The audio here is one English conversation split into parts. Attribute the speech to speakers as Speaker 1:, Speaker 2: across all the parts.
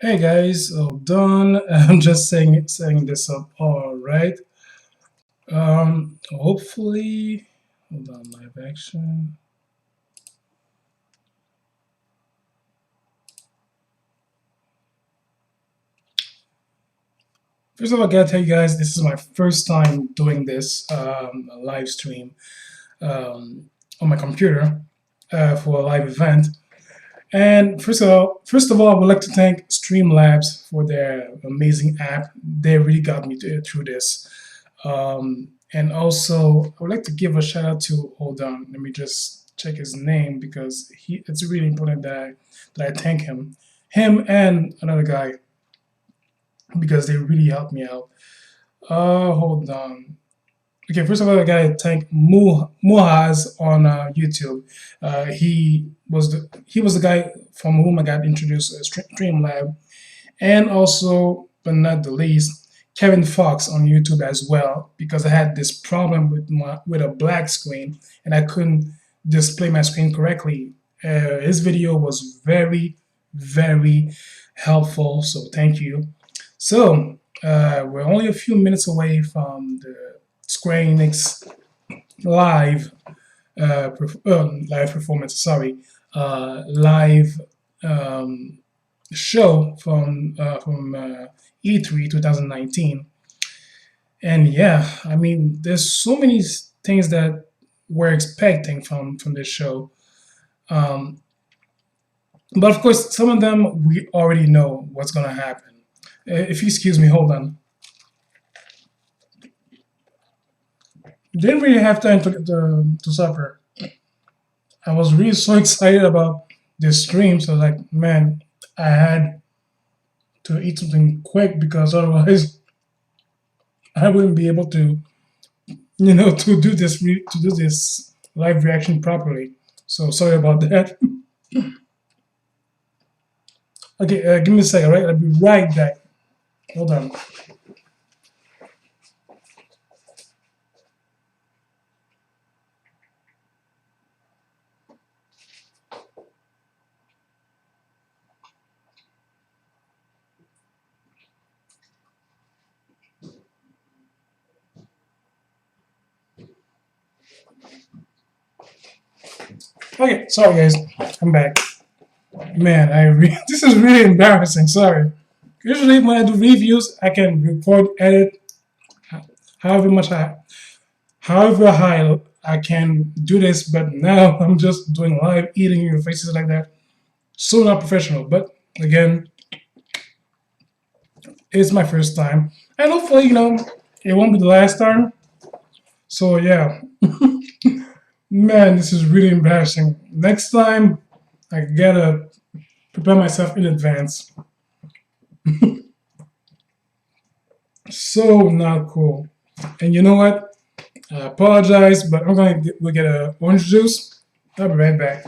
Speaker 1: Hey guys, all done. I'm just saying this up. All right. Hopefully, hold on, live action. First of all, I gotta tell you guys, this is my first time doing this live stream on my computer for a live event. And first of all, I would like to thank Streamlabs for their amazing app. They really got me through this. And also, I would like to give a shout out to. Hold on, let me just check his name because it's really important that I thank him and another guy because they really helped me out. Hold on. Okay, first of all, I gotta thank Muhaz on YouTube. He was the guy from whom I got introduced to Streamlab, and also, but not the least, Kevin Fox on YouTube as well, because I had this problem with a black screen and I couldn't display my screen correctly. His video was very, very helpful, so thank you. So we're only a few minutes away from the Square Enix live live performance. Sorry, live show from E3 2019. And yeah, I mean, there's so many things that we're expecting from this show. Um, but of course, some of them we already know what's gonna happen. If you excuse me, hold on. Didn't really have time to suffer. I was really so excited about this stream, so like, man, I had to eat something quick because otherwise I wouldn't be able to to do this live reaction properly. So sorry about that. Okay, give me a second, right? I'll be right back. Hold on. Okay, sorry guys, I'm back. Man, this is really embarrassing. Sorry. Usually when I do reviews, I can record, edit, however much however high I can do this, but now I'm just doing live, eating in your faces like that. So not professional, but again, it's my first time, and hopefully, it won't be the last time. So yeah, man, this is really embarrassing. Next time, I gotta prepare myself in advance. So not cool. And you know what? I apologize, but we'll get a orange juice. I'll be right back.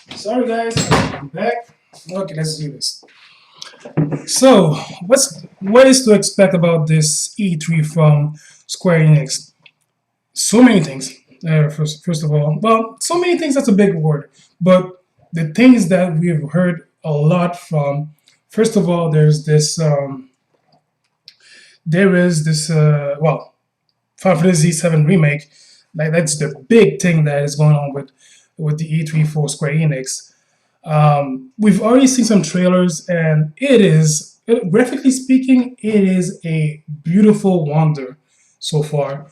Speaker 1: Sorry guys, I'm back. Okay, let's do this. So, what is to expect about this E3 from Square Enix? So many things. First of all, well, so many things. That's a big word, but the things that we've heard a lot from. First of all, there is this Final Fantasy VII remake. Like that's the big thing that is going on with the E3 for Square Enix. We've already seen some trailers, and it is graphically speaking, it is a beautiful wonder so far.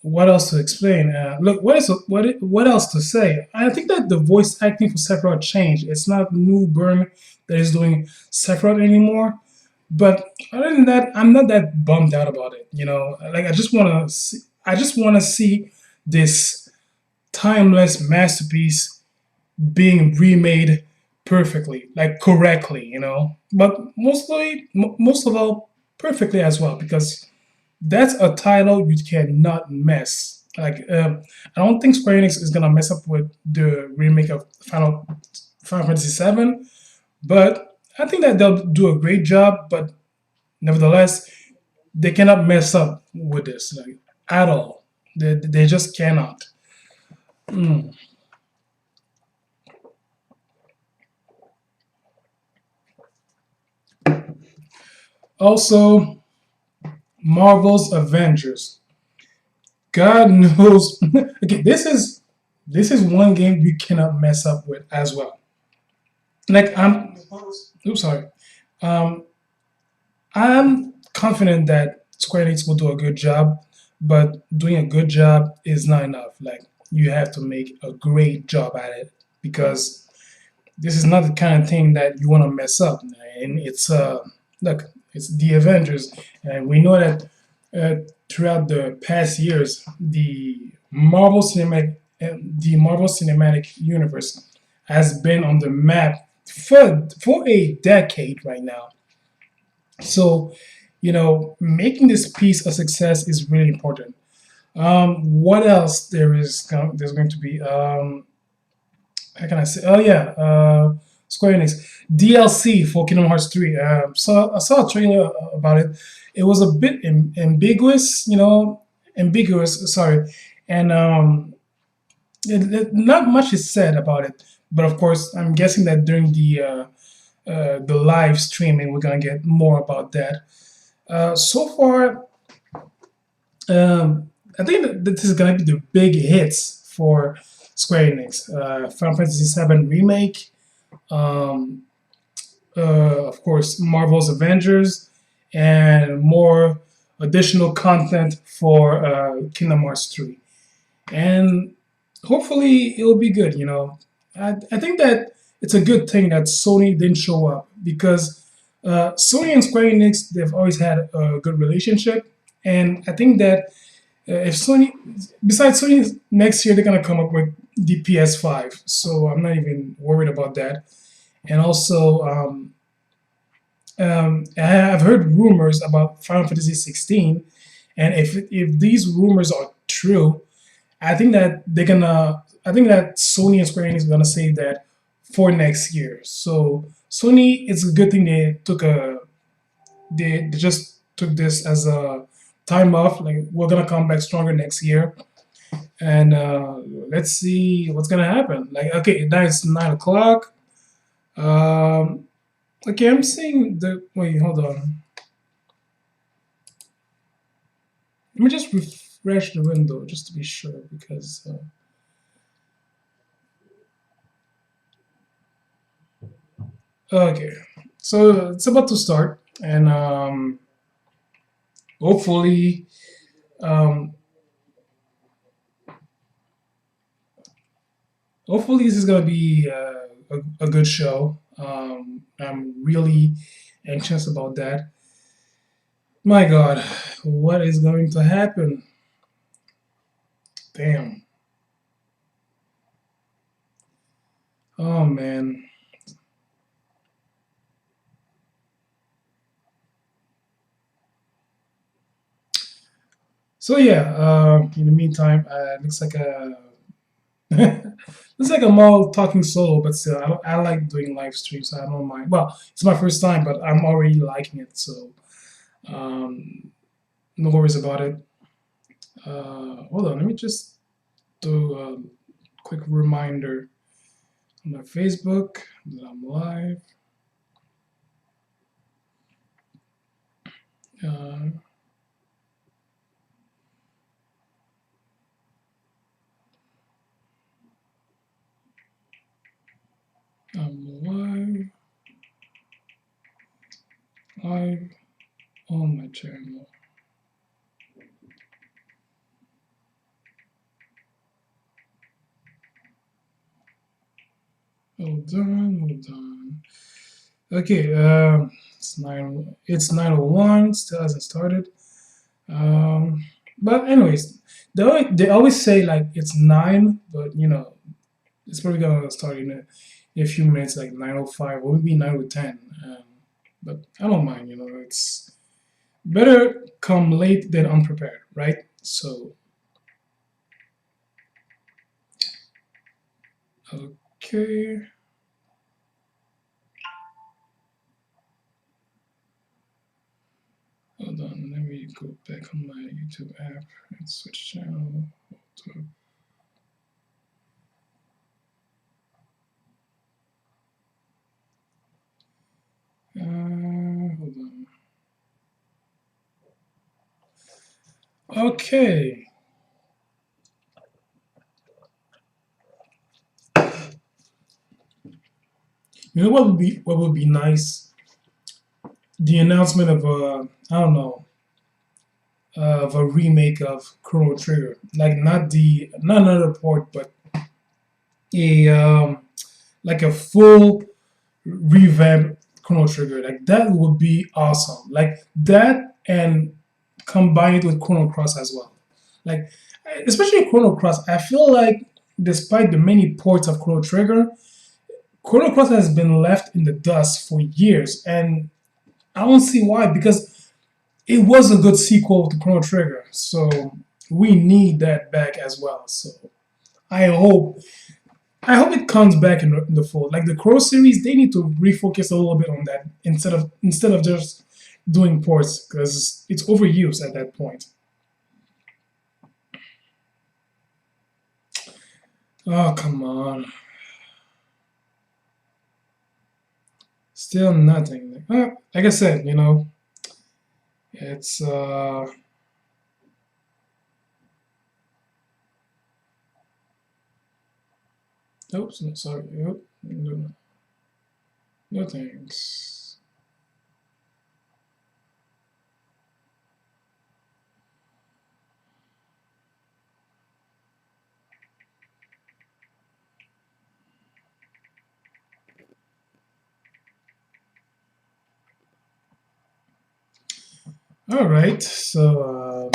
Speaker 1: What else to explain? Look, what else to say? I think that the voice acting for Sephiroth changed. It's not New Byrne that is doing Sephiroth anymore. But other than that, I'm not that bummed out about it. You know, like I just want to see this timeless masterpiece being remade perfectly, like correctly. You know, but most of all, perfectly as well, because that's a title you cannot mess. Like, I don't think Square Enix is gonna mess up with the remake of Final Fantasy VII, but I think that they'll do a great job. But nevertheless, they cannot mess up with this, like, at all. They just cannot. Mm. Also, Marvel's Avengers. God knows. Okay, this is one game you cannot mess up with as well. Like, oops, sorry. Um, I'm confident that Square Enix will do a good job, but doing a good job is not enough. Like, you have to make a great job at it, because this is not the kind of thing that you want to mess up. And it's look, it's the Avengers, and we know that throughout the past years, the Marvel Cinematic Universe has been on the map for a decade right now. So, making this piece a success is really important. What else there's going to be? How can I say? Oh yeah, Square Enix DLC for Kingdom Hearts 3. So I saw a trailer about it. It was a bit ambiguous, ambiguous. Sorry, and not much is said about it. But of course, I'm guessing that during the live streaming, we're gonna get more about that. So far, I think that this is gonna be the big hits for Square Enix. Final Fantasy VII Remake, um, of course, Marvel's Avengers, and more additional content for Kingdom Hearts 3. And hopefully it'll be good, I think that it's a good thing that Sony didn't show up, because Sony and Square Enix, they've always had a good relationship. And I think that if Sony, besides Sony, next year they're gonna come up with the PS5, so I'm not even worried about that. And also, I've heard rumors about Final Fantasy 16, and if these rumors are true, I think that Sony and Square Enix are gonna save that for next year. So Sony, it's a good thing they just took this as a time off. Like, we're gonna come back stronger next year, and let's see what's gonna happen. Like, okay, now it's 9 o'clock. Um, okay, I'm seeing the wait. Hold on. Let me just refresh the window just to be sure, because okay, so it's about to start, and hopefully, um, hopefully this is gonna be a good show. I'm really anxious about that. My God, what is going to happen? Damn. Oh man. So yeah. In the meantime, looks like a looks like I'm all talking solo, but still, I like doing live streams, so I don't mind. Well, it's my first time, but I'm already liking it, so um, no worries about it. Hold on, let me just do a quick reminder on my Facebook that I'm live. Uh, I'm live. live on my channel. Hold on. Okay, it's 9:01. Still hasn't started. But anyways, they always say like it's 9, but you know it's probably gonna start in a few minutes, like 9:05 or maybe 9:10. But I don't mind. You know, it's better come late than unprepared, right? So okay. Hold on, let me go back on my YouTube app and switch channel. Hold on. Okay. You know what would be nice? The announcement of I don't know, of a remake of Chrono Trigger. Like not another port, but a like a full revamp Chrono Trigger. Like that would be awesome. Like that, and combine it with Chrono Cross as well. Like especially Chrono Cross, I feel like despite the many ports of Chrono Trigger, Chrono Cross has been left in the dust for years, and I don't see why, because it was a good sequel to Chrono Trigger, so we need that back as well. So I hope it comes back in the fold. Like the Crow series, they need to refocus a little bit on that instead of just doing ports, because it's overused at that point. Oh, come on. Still nothing. Like I said, you know, it's oops, no, sorry. No thanks. All right, so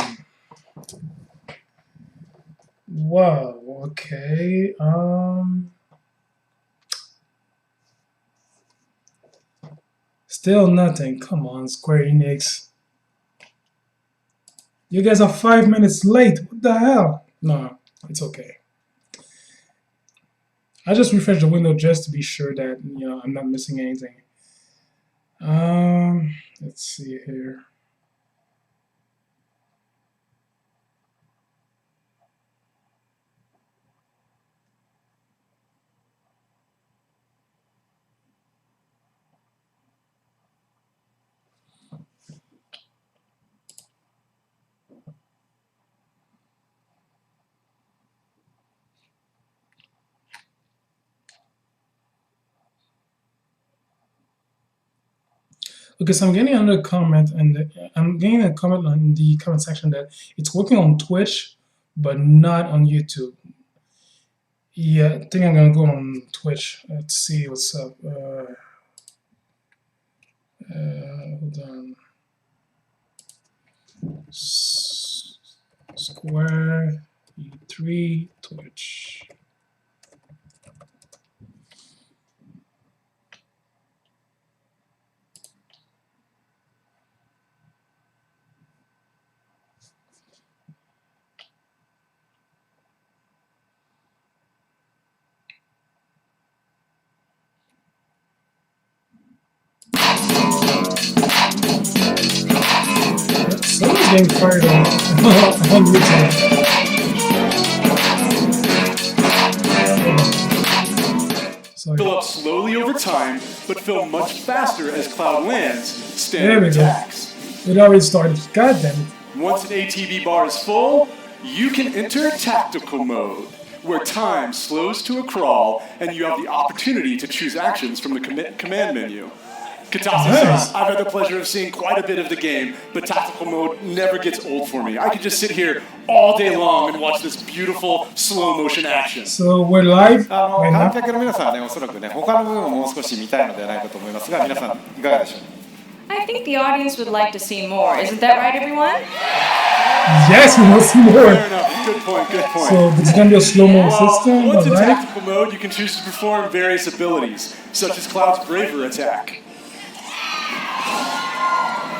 Speaker 1: wow, okay, still nothing. Come on, Square Enix. You guys are 5 minutes late. What the hell? No, it's okay. I just refreshed the window just to be sure that you know I'm not missing anything. Let's see here. Okay, so I'm getting another comment, and I'm getting a comment on the comment section that it's working on Twitch, but not on YouTube. Yeah, I think I'm gonna go on Twitch. Let's see what's up. Hold on. Square E3 Twitch. Someone's getting fired on YouTube.
Speaker 2: Fill up slowly over time, but fill much faster as cloud lands. Standard attacks.
Speaker 1: It already started. God damn it.
Speaker 2: Once an ATB bar is full, you can enter tactical mode, where time slows to a crawl and you have the opportunity to choose actions from the command menu. Katase-san, I've had the pleasure of seeing quite a bit of the game, but tactical mode never gets old for me. I could just sit here all day long and watch this beautiful slow motion action.
Speaker 1: So we're live right
Speaker 3: 観
Speaker 1: now.
Speaker 3: 客の皆さんはね、おそらくね、他の部分をもう少し見たいのではないかと思いますが、皆さんいかがでしょう。
Speaker 4: I think the audience would like to see more. Isn't that right, everyone?
Speaker 1: Yes, we want to see more.
Speaker 2: Fair enough. Good point, good point.
Speaker 1: So this is gonna be a slow-mo system,
Speaker 2: Once in
Speaker 1: alright?
Speaker 2: tactical mode, you can choose to perform various abilities, such as Cloud's Braver attack.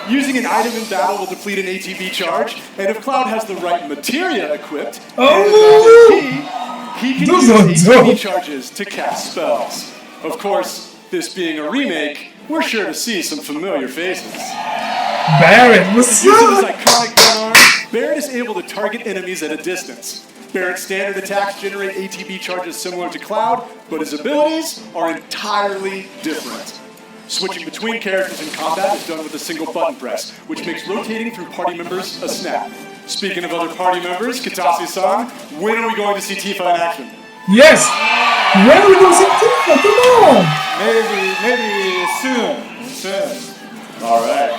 Speaker 2: Using an item in battle will deplete an ATB charge, and if Cloud has the right materia equipped, he can
Speaker 1: Those
Speaker 2: use
Speaker 1: are
Speaker 2: ATB
Speaker 1: dope.
Speaker 2: charges to cast spells. Of course, this being a remake, we're sure to see some familiar faces.
Speaker 1: Barrett, what's
Speaker 2: Using his
Speaker 1: up?
Speaker 2: iconic gun arm, Barrett is able to target enemies at a distance. Barrett's standard attacks generate ATB charges similar to Cloud, but his abilities are entirely different. Switching between characters in combat is done with a single button press, which makes rotating through party members a snap. Speaking of other party members, Katase-san, when are we going to see Tifa in action?
Speaker 1: Yes! When are we gonna see Tifa? Come on!
Speaker 3: Maybe soon.
Speaker 2: Alright.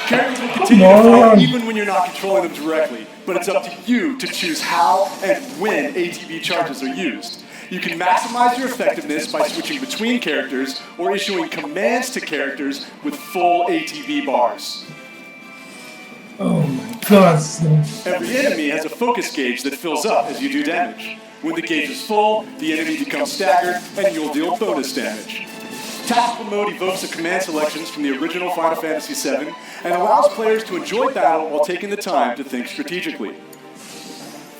Speaker 2: Characters will continue to fight even when you're not controlling them directly, but it's up to you to choose how and when ATB charges are used. You can maximize your effectiveness by switching between characters or issuing commands to characters with full ATB bars.
Speaker 1: Oh my god.
Speaker 2: Every enemy has a focus gauge that fills up as you do damage. When the gauge is full, the enemy becomes staggered and you'll deal bonus damage. Tactical mode evokes the command selections from the original Final Fantasy VII and allows players to enjoy battle while taking the time to think strategically.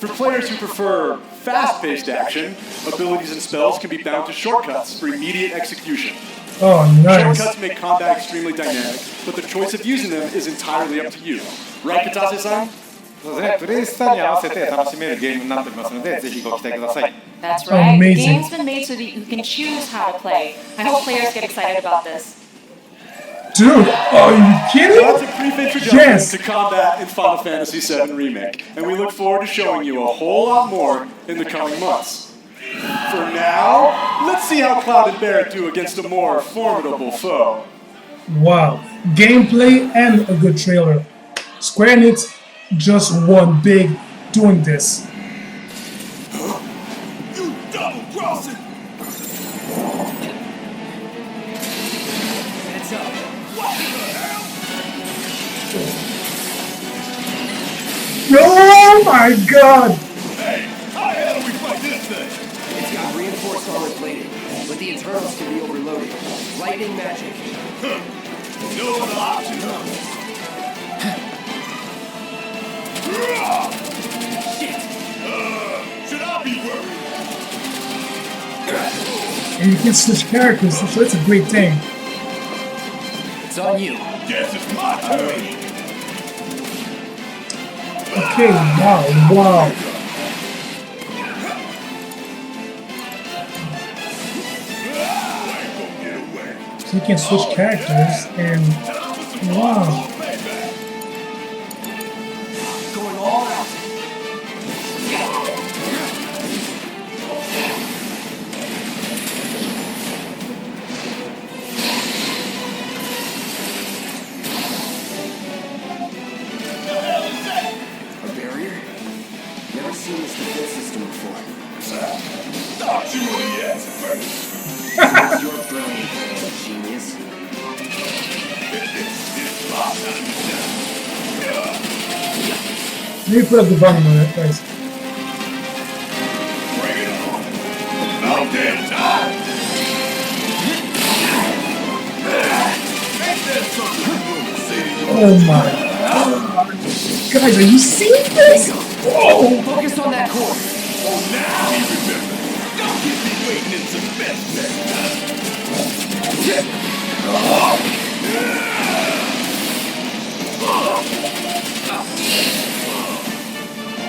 Speaker 2: For players who prefer fast-paced action, abilities and spells can be bound to shortcuts for immediate execution.
Speaker 1: Oh, nice.
Speaker 2: Shortcuts make combat extremely dynamic, but the choice of using them is entirely up to you. Right, Katase-san?
Speaker 3: そうですね、プレイスタイルに合わせて楽しめるゲームになっておりますので、ぜひご期待ください。
Speaker 4: That's right. The
Speaker 1: Amazing.
Speaker 4: game's been made so that you can choose how to play. I hope players get excited about this.
Speaker 1: Dude, are you kidding?
Speaker 2: That's a brief introduction
Speaker 1: Yes.
Speaker 2: to combat in Final Fantasy VII Remake, and we look forward to showing you a whole lot more in the coming months. For now, let's see how Cloud and Barrett do against a more formidable foe.
Speaker 1: Wow. Gameplay and a good trailer. Square Enix just won big doing this.
Speaker 2: You double-crossing!
Speaker 5: Heads up.
Speaker 2: What the hell?
Speaker 1: Oh my god!
Speaker 2: Hey, how the hell do we fight this thing?
Speaker 5: It's got reinforced armor plating, but the internals can be overloaded. Lightning magic.
Speaker 2: No other option, huh?
Speaker 5: Shit!
Speaker 2: Should I be worried?
Speaker 1: And you can switch characters, so that's a great thing.
Speaker 5: It's on you.
Speaker 2: Guess it's my turn.
Speaker 1: Okay, wow. So you can switch characters and wow.
Speaker 5: Going all out. A barrier? Never seen this defense system before.
Speaker 2: Thought you were the expert.
Speaker 5: It's your brain, genius.
Speaker 2: It's my time.
Speaker 1: Let me put up the volume on it, guys.
Speaker 2: Bring it on. About damn time. Ain't that something you want to say to your
Speaker 1: Oh my god. Guys, are you seeing this? Whoa!
Speaker 5: Focus on that core.
Speaker 2: Oh, now you remember. Don't keep me waiting in suspense next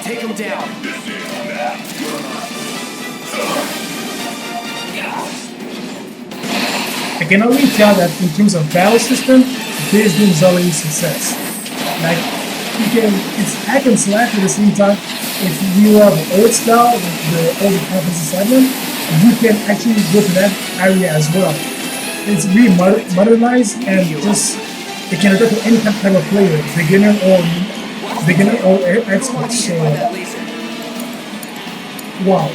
Speaker 5: Take him down.
Speaker 2: time. This is not
Speaker 1: I can only tell that in terms of battle system, this game is already a success. Like, you can, it's hack and slash at the same time. If you have the old style, the old Final Fantasy VII, you can actually go to that area as well. it's really modernized and just it can adapt to any type of player, beginner or expert. So wow.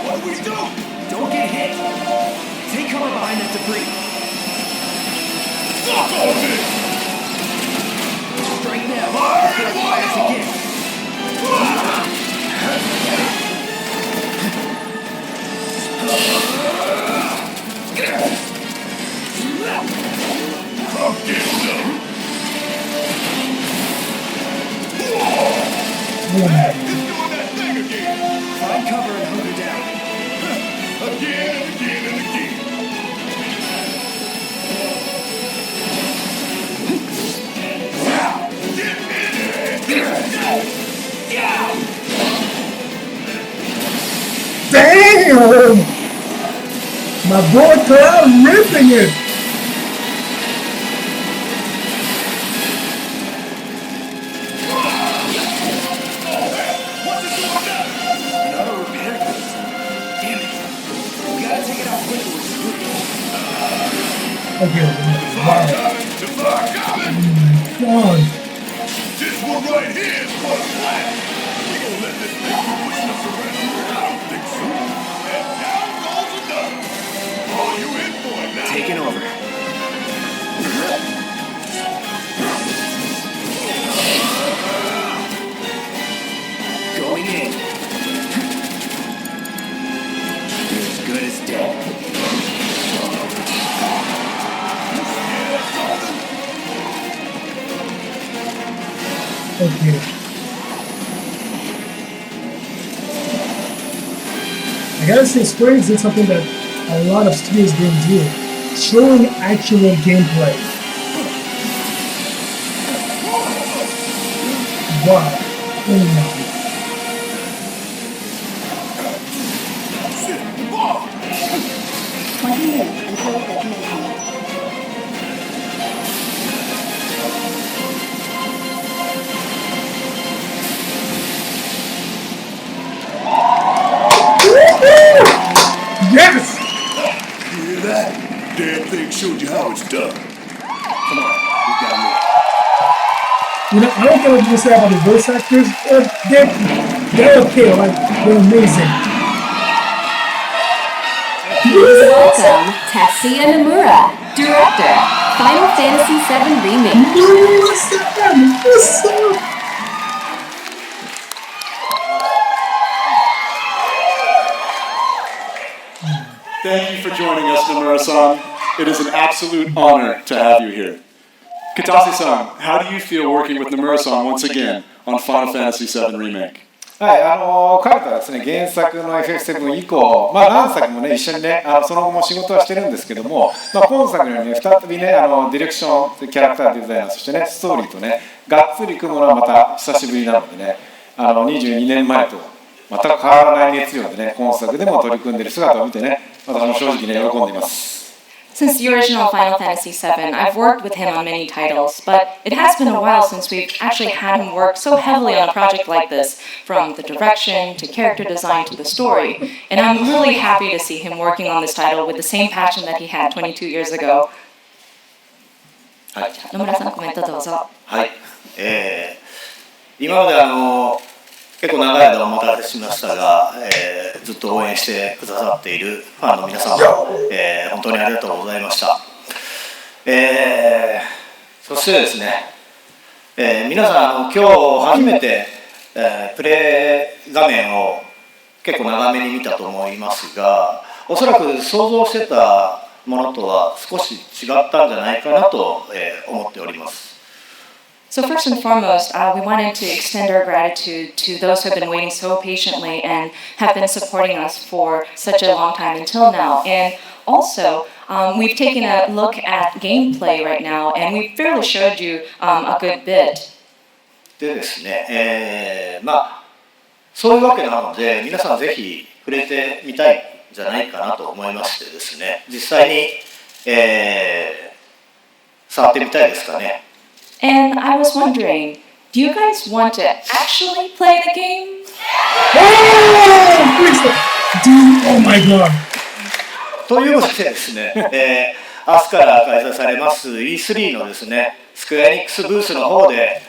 Speaker 2: What do we do?
Speaker 5: Don't get hit. Take cover behind that debris.
Speaker 2: Fuck all this!
Speaker 5: Strike now. Before it fires again.
Speaker 2: I'm getting up. It's doing that thing again.
Speaker 5: Find cover and hunker down.
Speaker 2: Again and again and again.
Speaker 1: Damn! My boy Cloud ripping it!
Speaker 5: Another repair kit. Damn it. We gotta take it out quicker with debris.
Speaker 1: Okay, wow. God.
Speaker 2: This one right here is for the flag. We gonna let this thing keep pushing us around? I don't think so. And down goes another. Oh, you in for it now?
Speaker 5: Taking over. Going in. You're as good as dead.
Speaker 1: Okay. I gotta say, Square Enix did something that a lot of studios didn't do, showing actual gameplay. Wow. Oh my. Yes!
Speaker 2: You hear that? Damn thing showed you how it's done.
Speaker 5: Come on, we gotta move.
Speaker 1: You know, I don't care what you say about the voice actors. They're okay, like, they're amazing.
Speaker 6: Welcome, Tetsuya Nomura, director, Final Fantasy VII Remake.
Speaker 1: What's up? What's up?
Speaker 2: Thank you for joining us, Nomura-san. It is an absolute honor to have you here. Katase-san, how do you feel working with Nomura-san once again on Final Fantasy VII Remake?
Speaker 3: はい、彼とはですね、原作の FF7 以降、何作もね、一緒にね、その後も仕事はしてるんですけども、今作のようにね、再びね、ディレクション、キャラクターデザイナー、そしてね、ストーリーとね、がっつり組むのはまた久しぶりなのでね、22年前と全く変わらない熱量でね、今作でも取り組んでいる姿を見てね、私も正直ね、喜んでいます。
Speaker 4: Since the original Final Fantasy VII, I've worked with him on many titles, but it has been a while since we've actually had him work so heavily on a project like this, from the direction to character design to the story. And I'm really happy to see him working on this title with the same passion that he had 22 years ago.
Speaker 7: はい、
Speaker 4: 野村さん、コメントどうぞ。
Speaker 7: はい、今まで結構長い間お待たせしましたが、ずっと応援してくださっているファンの皆様、本当にありがとうございました。そしてですね、皆さん今日初めて、プレイ画面を結構長めに見たと思いますが、おそらく想像してたものとは少し違ったんじゃないかなと、思っております。
Speaker 4: So first and foremost, we wanted to extend our gratitude to those who have been waiting so patiently and have been supporting us for such a long time until now. And also, we've taken a look at gameplay right now, and we fairly showed you a good bit.
Speaker 7: でですね、そういうわけなので、皆さんぜひ触れてみたいんじゃないかなと思いましてですね、実際に、触ってみたいですかね。
Speaker 4: And I was wondering, do you guys want to actually play the game?
Speaker 1: Oh, dude, oh my god.
Speaker 7: ということでですね、明日から開催されます E3 のですね、スクエアエニックスブースの方で、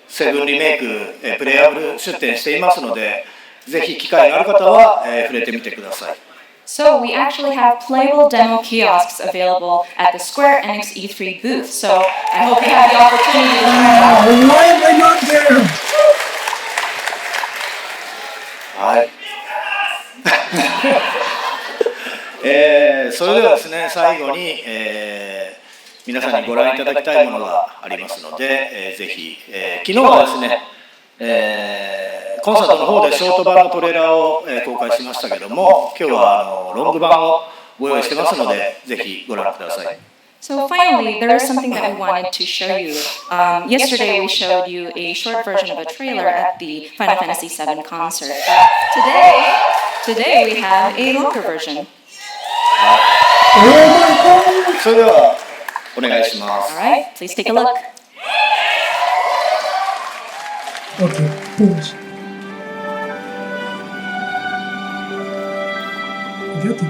Speaker 7: セブンリメイク、プレイアブル出展していますので、ぜひ機会がある方は、触れてみてください。
Speaker 4: So we actually have playable demo kiosks available at the Square Enix E3 booth. So I hope you have the opportunity to try it out.
Speaker 1: Why am I not there?
Speaker 7: はい。それではですね、最後に、皆さんにご覧いただきたいものがありますので、ぜひ、昨日はですね、コンサートの方でショート版のトレーラーを、公開しましたけども、今日はロング版をご用意してますので、ぜひご覧ください。
Speaker 4: So finally, there is something that we wanted to show you. Yesterday we showed you a short version of a trailer at the Final Fantasy VII concert. Today we have a longer version.
Speaker 7: それではお願いします。
Speaker 4: Alright, please take a look.
Speaker 1: Okay, finish. Get it.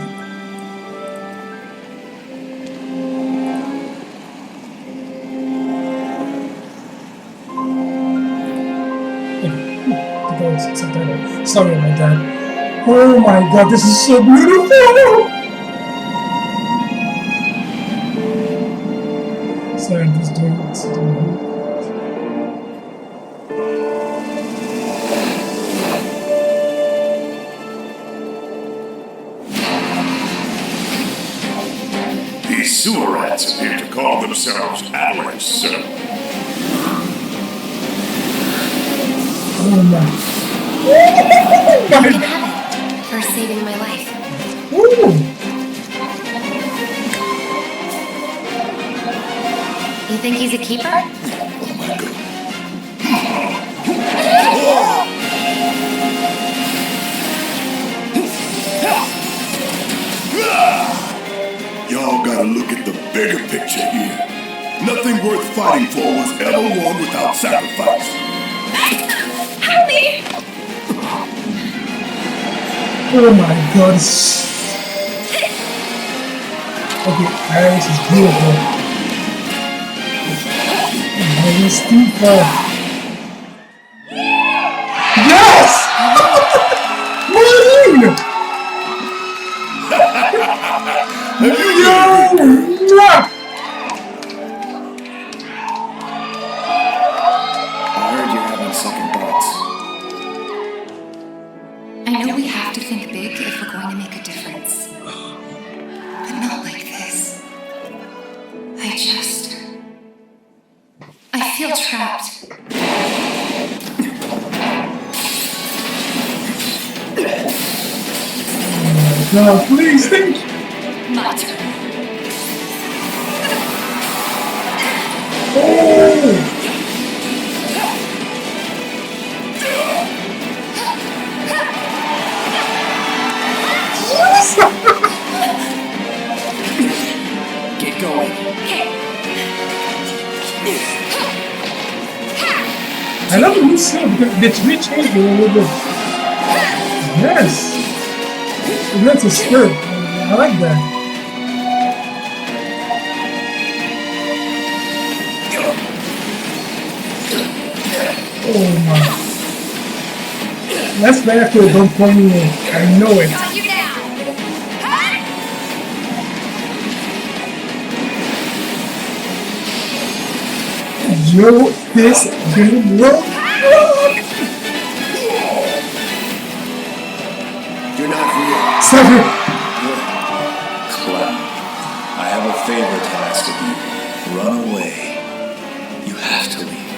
Speaker 1: Subtitle. Sorry about that. Oh my god, this is so beautiful! Sorry, I'm just doing this.
Speaker 8: These sewer rats appear to call themselves allies, sir.
Speaker 1: Oh my.
Speaker 6: You can have it for saving my life.
Speaker 1: Ooh.
Speaker 6: You think he's a keeper?
Speaker 8: Oh my god. Y'all gotta look at the bigger picture here. Nothing worth fighting for was ever won without sacrifice.
Speaker 6: Help me!
Speaker 1: Oh my god. Okay, Iris is beautiful. Iris too far. Yes! Marine! Yo!
Speaker 8: I heard you're having second thoughts.
Speaker 6: I know we have to think big if we're going to make a difference. But not like this. I feel trapped.
Speaker 1: No, please, think.
Speaker 6: My turn.
Speaker 1: Oh!
Speaker 5: Get going.
Speaker 1: I love the new scene because it's rechanged a little bit. Yes! That's a skirt. I like that. Oh my. That's back to don't point me in. I know it.
Speaker 6: Got you now.
Speaker 1: Yo, this game will
Speaker 8: You're not real.
Speaker 1: Seven.
Speaker 8: Clown, I have a favor to ask of you. Run away. You have to leave.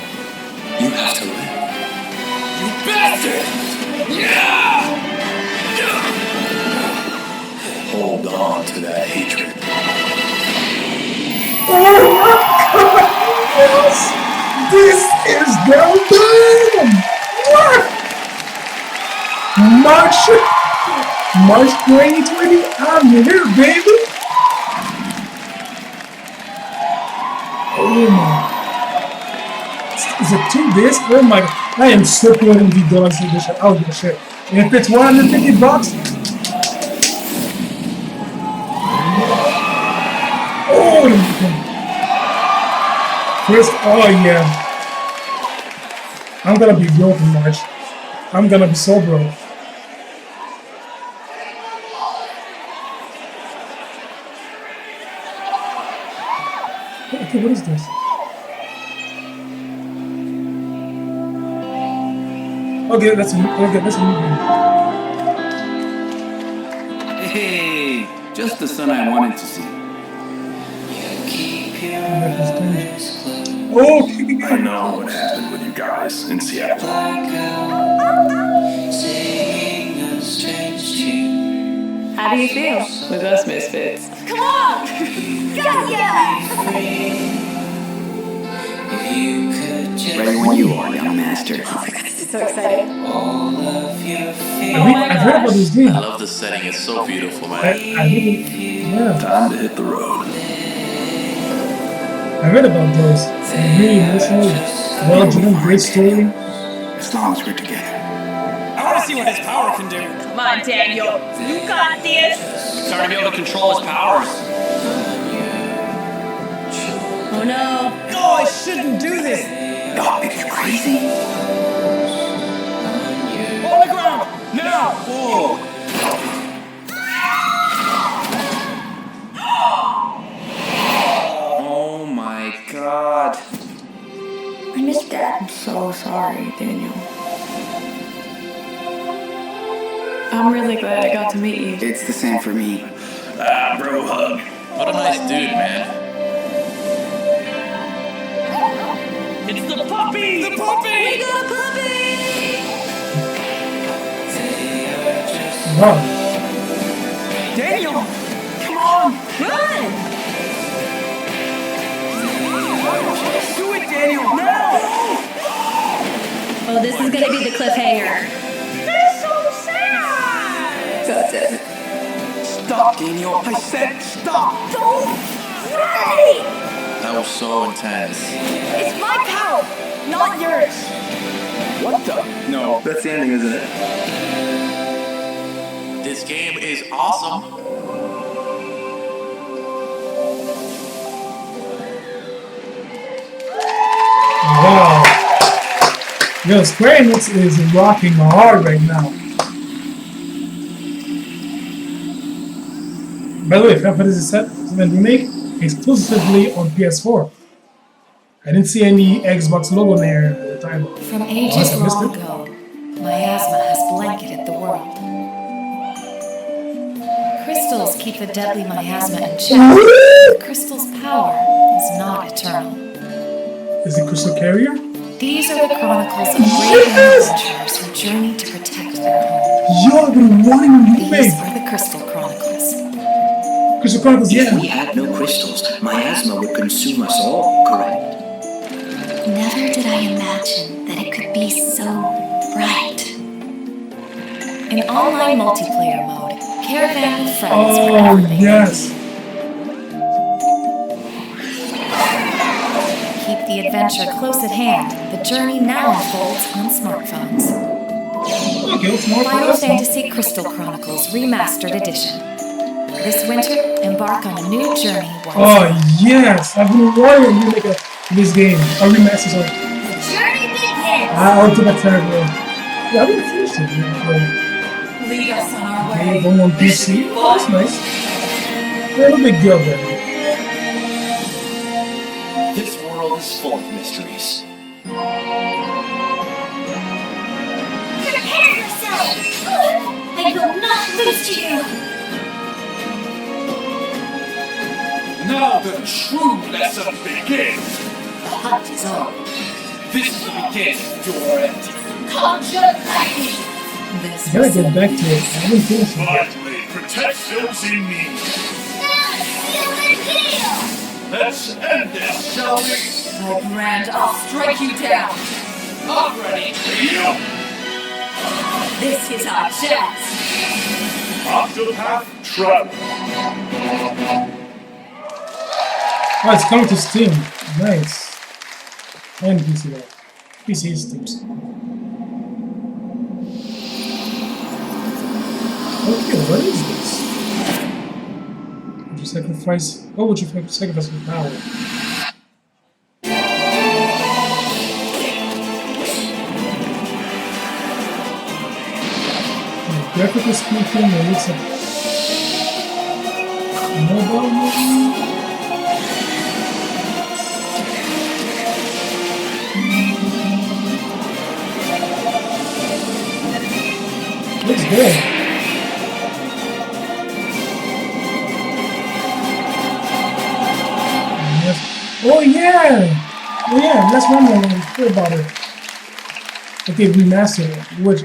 Speaker 8: You have to live.
Speaker 5: You bastard!
Speaker 8: Hold on to that hatred.
Speaker 1: Oh my god! Yes! This is the game! What? March 2020, I'm here, baby! Oh my. Is it 2 days? Oh my god. I am so planning $50 edition. I'll get shit. If it's $150, First, oh yeah. I'm gonna be broke in March. I'm gonna be so broke. Okay, what is this? Okay, that's a movie.
Speaker 5: Hey, just the son I wanted to see.
Speaker 1: Oh,
Speaker 2: I know what happened with you guys in Seattle.
Speaker 4: How do you feel with us misfits?
Speaker 9: Come on! Got ya!
Speaker 5: Ready when you are, young master.
Speaker 4: So excited.
Speaker 1: I've heard about this game.
Speaker 8: I love the setting, it's so beautiful, man.
Speaker 1: I really, yeah.
Speaker 2: Time to hit the road.
Speaker 1: I read about those. Really emotional, well-done, great story.
Speaker 5: As long as we're together.
Speaker 10: I want to see what his power can do.
Speaker 9: Come on, Daniel. You got this.
Speaker 10: Starting to be able to control his powers.
Speaker 9: Oh no.
Speaker 10: No, I shouldn't do this.
Speaker 5: Doc, are you crazy?
Speaker 10: On the ground, now.
Speaker 5: Whoa.
Speaker 10: Oh my god.
Speaker 9: I missed Dad.
Speaker 4: I'm so sorry, Daniel. I'm really glad I got to meet you.
Speaker 5: It's the same for me.
Speaker 2: Ah, bro hug.
Speaker 8: What a nice dude, man.
Speaker 10: It's the puppy! The puppy!
Speaker 9: We got a puppy!
Speaker 1: Wow.
Speaker 10: Daniel! Come on!
Speaker 9: Run!
Speaker 10: Do it, Daniel! Now!
Speaker 9: Oh, this is gonna be the cliffhanger. They're so sad!
Speaker 4: That's it.
Speaker 10: Stop, Daniel! I said stop!
Speaker 9: Don't worry!
Speaker 8: That was so intense.
Speaker 9: It's my power, not yours.
Speaker 10: What the? No, that's the ending, isn't it?
Speaker 8: This game is awesome.
Speaker 1: Wow. Yo, Square Enix is rocking hard right now. By the way, Final Fantasy VII Remake exclusively on PS4. I didn't see any Xbox logo there at the time.
Speaker 6: From ages long ago, miasma has blanketed the world. Crystals keep the deadly miasma in check. The crystal's power is not eternal.
Speaker 1: Is it Crystal Carrier?
Speaker 6: These are the chronicles of brave adventurers who journey to protect their home.
Speaker 1: Yo, I've been wanting a
Speaker 6: These
Speaker 1: remake.
Speaker 6: are the Crystal Chronicles.
Speaker 1: Crystal Chronicles,
Speaker 5: If
Speaker 1: yeah.
Speaker 5: we had no crystals, miasma would consume us all, correct?
Speaker 6: Never did I imagine that it could be so bright. In online multiplayer mode, Caravan with friends for
Speaker 1: Oh,
Speaker 6: everything.
Speaker 1: yes.
Speaker 6: Keep the adventure close at hand. The journey now unfolds on smartphones.
Speaker 1: Okay, what's more
Speaker 6: Final
Speaker 1: for this?
Speaker 6: Fantasy Crystal Chronicles Remastered Edition. This winter, embark on a new journey once
Speaker 1: Oh, yes. I've been wanting a remake of this game. A remaster, sorry.
Speaker 9: The journey begins.
Speaker 1: I'll do that terrible. Yeah, I'm gonna finish it.
Speaker 9: Lead us on our
Speaker 1: Yeah,
Speaker 9: way.
Speaker 1: going on PC. Oh, that's nice. Yeah, no big deal there.
Speaker 5: This world is full of mysteries.
Speaker 9: Prepare yourself. I will not lose to you.
Speaker 2: Now the true lesson begins.
Speaker 5: The hunt is on.
Speaker 2: This is the beginning, your end.
Speaker 9: Conjure lightning.
Speaker 6: This
Speaker 1: I gotta get back to it. I haven't finished it yet.
Speaker 2: Finally, protect those in need.
Speaker 9: Now seal the deal.
Speaker 2: Let's end this, shall we?
Speaker 9: My brand, I'll strike you down.
Speaker 2: I'm ready for you.
Speaker 9: This is our chance.
Speaker 2: Octopath Traveler.
Speaker 1: Oh, it's coming to Steam. Nice. And PC though. PC is Steam. Okay, what is this? Would you sacrifice? What would you sacrifice for power? Graphically speaking, it looks like a mobile movie. Looks good. Oh yeah! Oh yeah, that's one more I heard about it. Okay, remastered. Which?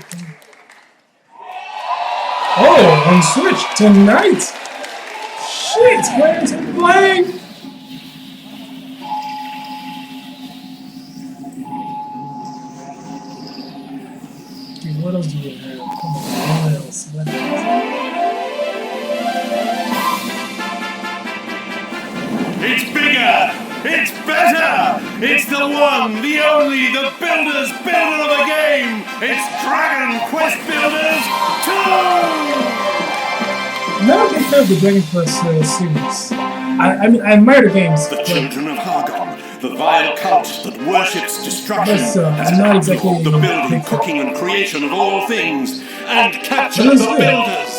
Speaker 1: Oh, on Switch tonight! Shit, where's it playing? Okay, what else do we have? Come on, what else? What else?
Speaker 2: It's bigger! It's better! It's the one, the only, the builder's builder of a game! It's Dragon Quest Builders 2!
Speaker 1: Never been fan of the Dragon Quest series. I mean, I admire the games.
Speaker 2: The children of Hargon, the vile cult that worships destruction,
Speaker 1: That's,
Speaker 2: has
Speaker 1: not exactly
Speaker 2: the building,
Speaker 1: big
Speaker 2: cooking, and creation of all things, and captured
Speaker 1: That is
Speaker 2: the
Speaker 1: good.
Speaker 2: builders.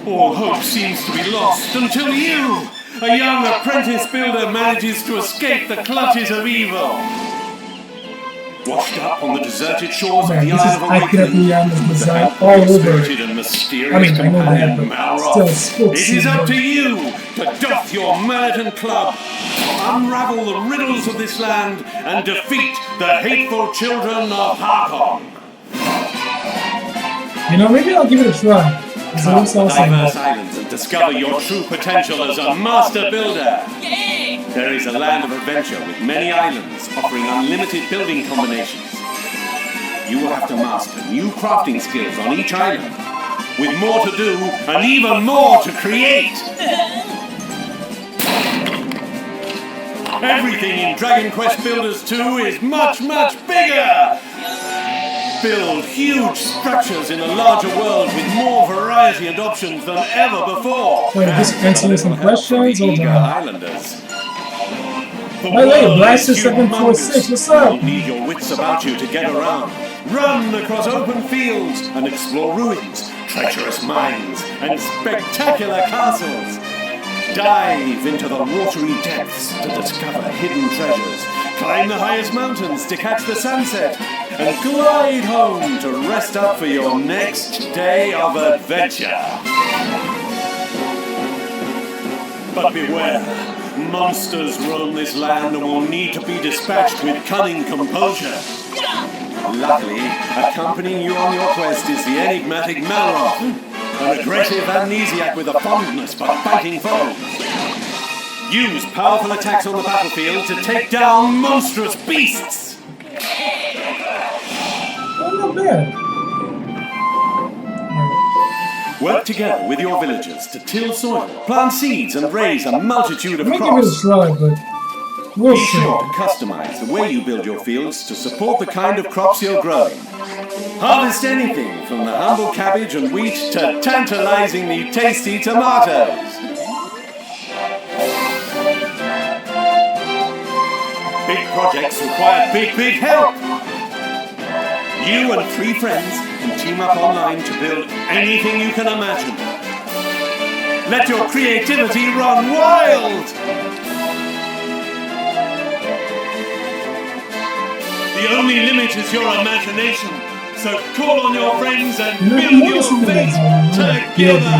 Speaker 2: All hope seems to be lost until you, a young apprentice builder, manages to escape the clutches of evil. Washed up on the deserted shores
Speaker 1: Man,
Speaker 2: of the
Speaker 1: this is
Speaker 2: Isle of
Speaker 1: Akira
Speaker 2: Awakening,
Speaker 1: Toyama's
Speaker 2: with the
Speaker 1: design
Speaker 2: help
Speaker 1: all
Speaker 2: of
Speaker 1: over.
Speaker 2: spirited and mysterious
Speaker 1: I mean, I know that,
Speaker 2: companion
Speaker 1: but
Speaker 2: Malroth,
Speaker 1: still, still
Speaker 2: it is up to you to doff your mallet and club, unravel the riddles of this land, and defeat the hateful children of Harkon.
Speaker 1: You know, maybe I'll give it a try. It
Speaker 2: Travel
Speaker 1: looks
Speaker 2: the
Speaker 1: awesome.
Speaker 2: diverse islands and discover your true potential as a master builder. There is a land of adventure with many islands offering unlimited building combinations. You will have to master new crafting skills on each island, with more to do and even more to create. Everything in Dragon Quest Builders 2 is much, much bigger! Build huge structures in a larger world with more variety and options than ever before.
Speaker 1: Wait, just answer some questions. Hold on.
Speaker 2: Islanders. The
Speaker 1: By the way,
Speaker 2: world
Speaker 1: Blaster
Speaker 2: is
Speaker 1: 746,
Speaker 2: humongous.
Speaker 1: what's up?
Speaker 2: You'll need your wits about you to get around. Run across open fields and explore ruins, treacherous mines, and spectacular castles. Dive into the watery depths to discover hidden treasures. Climb the highest mountains to catch the sunset. And glide home to rest up for your next day of adventure. But beware, monsters roam this land and will need to be dispatched with cunning composure. Luckily, accompanying you on your quest is the enigmatic Malroth, an aggressive amnesiac with a fondness for fighting foes. Use powerful attacks on the battlefield to take down monstrous beasts.
Speaker 1: Oh, not bad.
Speaker 2: Work together with your villagers to till soil, plant seeds, and raise a multitude of
Speaker 1: I'm gonna give it a
Speaker 2: crops.
Speaker 1: try, but we'll
Speaker 2: Be sure
Speaker 1: see.
Speaker 2: to customize the way you build your fields to support the kind of crops you're growing. Harvest anything from the humble cabbage and wheat to tantalizingly tasty tomatoes. Big projects require big help. You and 3 friends can team up online to build anything you can imagine. Let your creativity run wild! The only limit is your imagination, so call on your friends and build your fate together!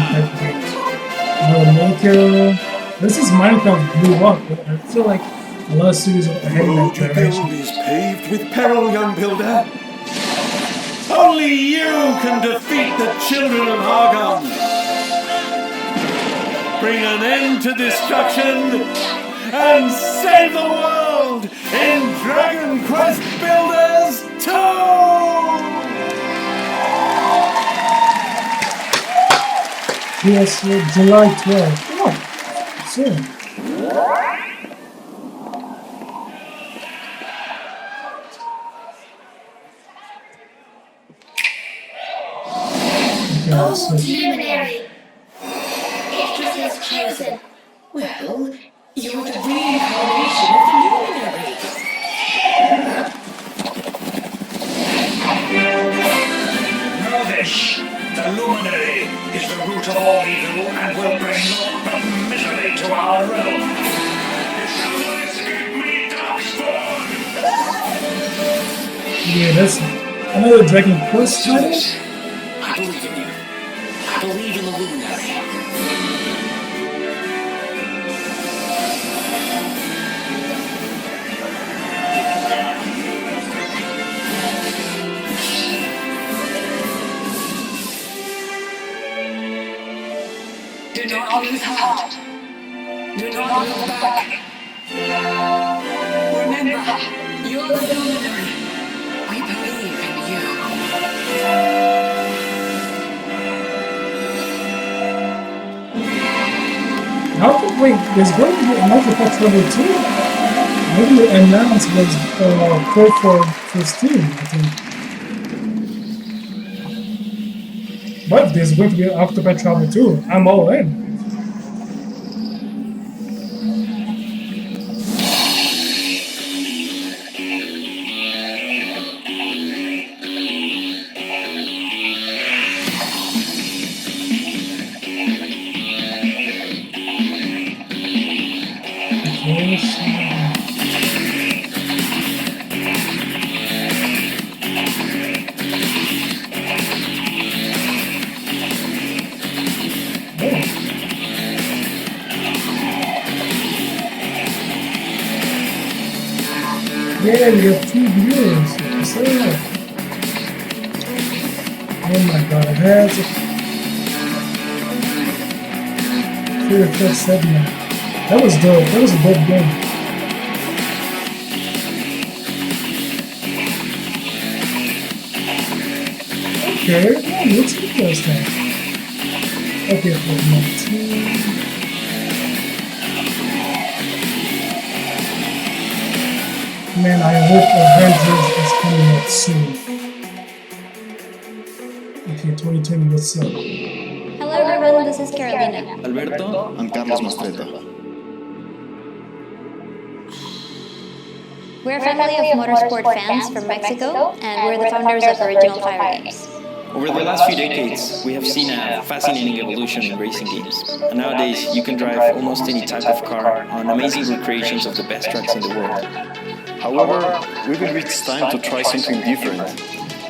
Speaker 1: This is Minecraft blew up, but I feel like a lot of studios are heading
Speaker 2: road
Speaker 1: that
Speaker 2: you
Speaker 1: direction.
Speaker 2: build is paved with peril, young builder. Only you can defeat the children of Hargon. Bring an end to destruction and save the world in Dragon Quest Builders 2!
Speaker 1: Yes, July 12th. Oh, soon.
Speaker 6: Oh, luminary. It is chosen.
Speaker 10: Well, you're the reincarnation of the luminaries.
Speaker 11: Rubbish!
Speaker 8: The luminary is the root of all evil and will bring naught but misery to our realm. You shall not escape me, Darkspawn!
Speaker 1: Yeah, that's another Dragon Quest title.
Speaker 5: I believe in you. I believe in the luminary.
Speaker 10: Do not lose heart. Do not look back. Remember, you're the luminary. We believe in you.
Speaker 1: Wait, there's going to be an Octopath Traveler 2? Maybe the announce was code for Steam, I think. But there's going to be an Octopath Traveler 2. I'm all in. Yeah, we have 2 viewers. Say that. Oh my god, that's a clear first segment. That was dope. That was a dope game. Okay, yeah, looks interesting. Okay, for number 2. Man, I hope Avengers is coming out soon. Okay, 2020, what's up?
Speaker 11: Hello everyone, this is Carolina.
Speaker 8: Alberto and Carlos Mastreta.
Speaker 11: We're a family of motorsport fans from Mexico, and we're the founders of Original Fire Games.
Speaker 12: Over the last few decades, we have seen a fascinating evolution in racing games. And nowadays, you can drive almost any type of car on amazing recreations of the best tracks in the world.
Speaker 13: However, we believe it's time to try something different.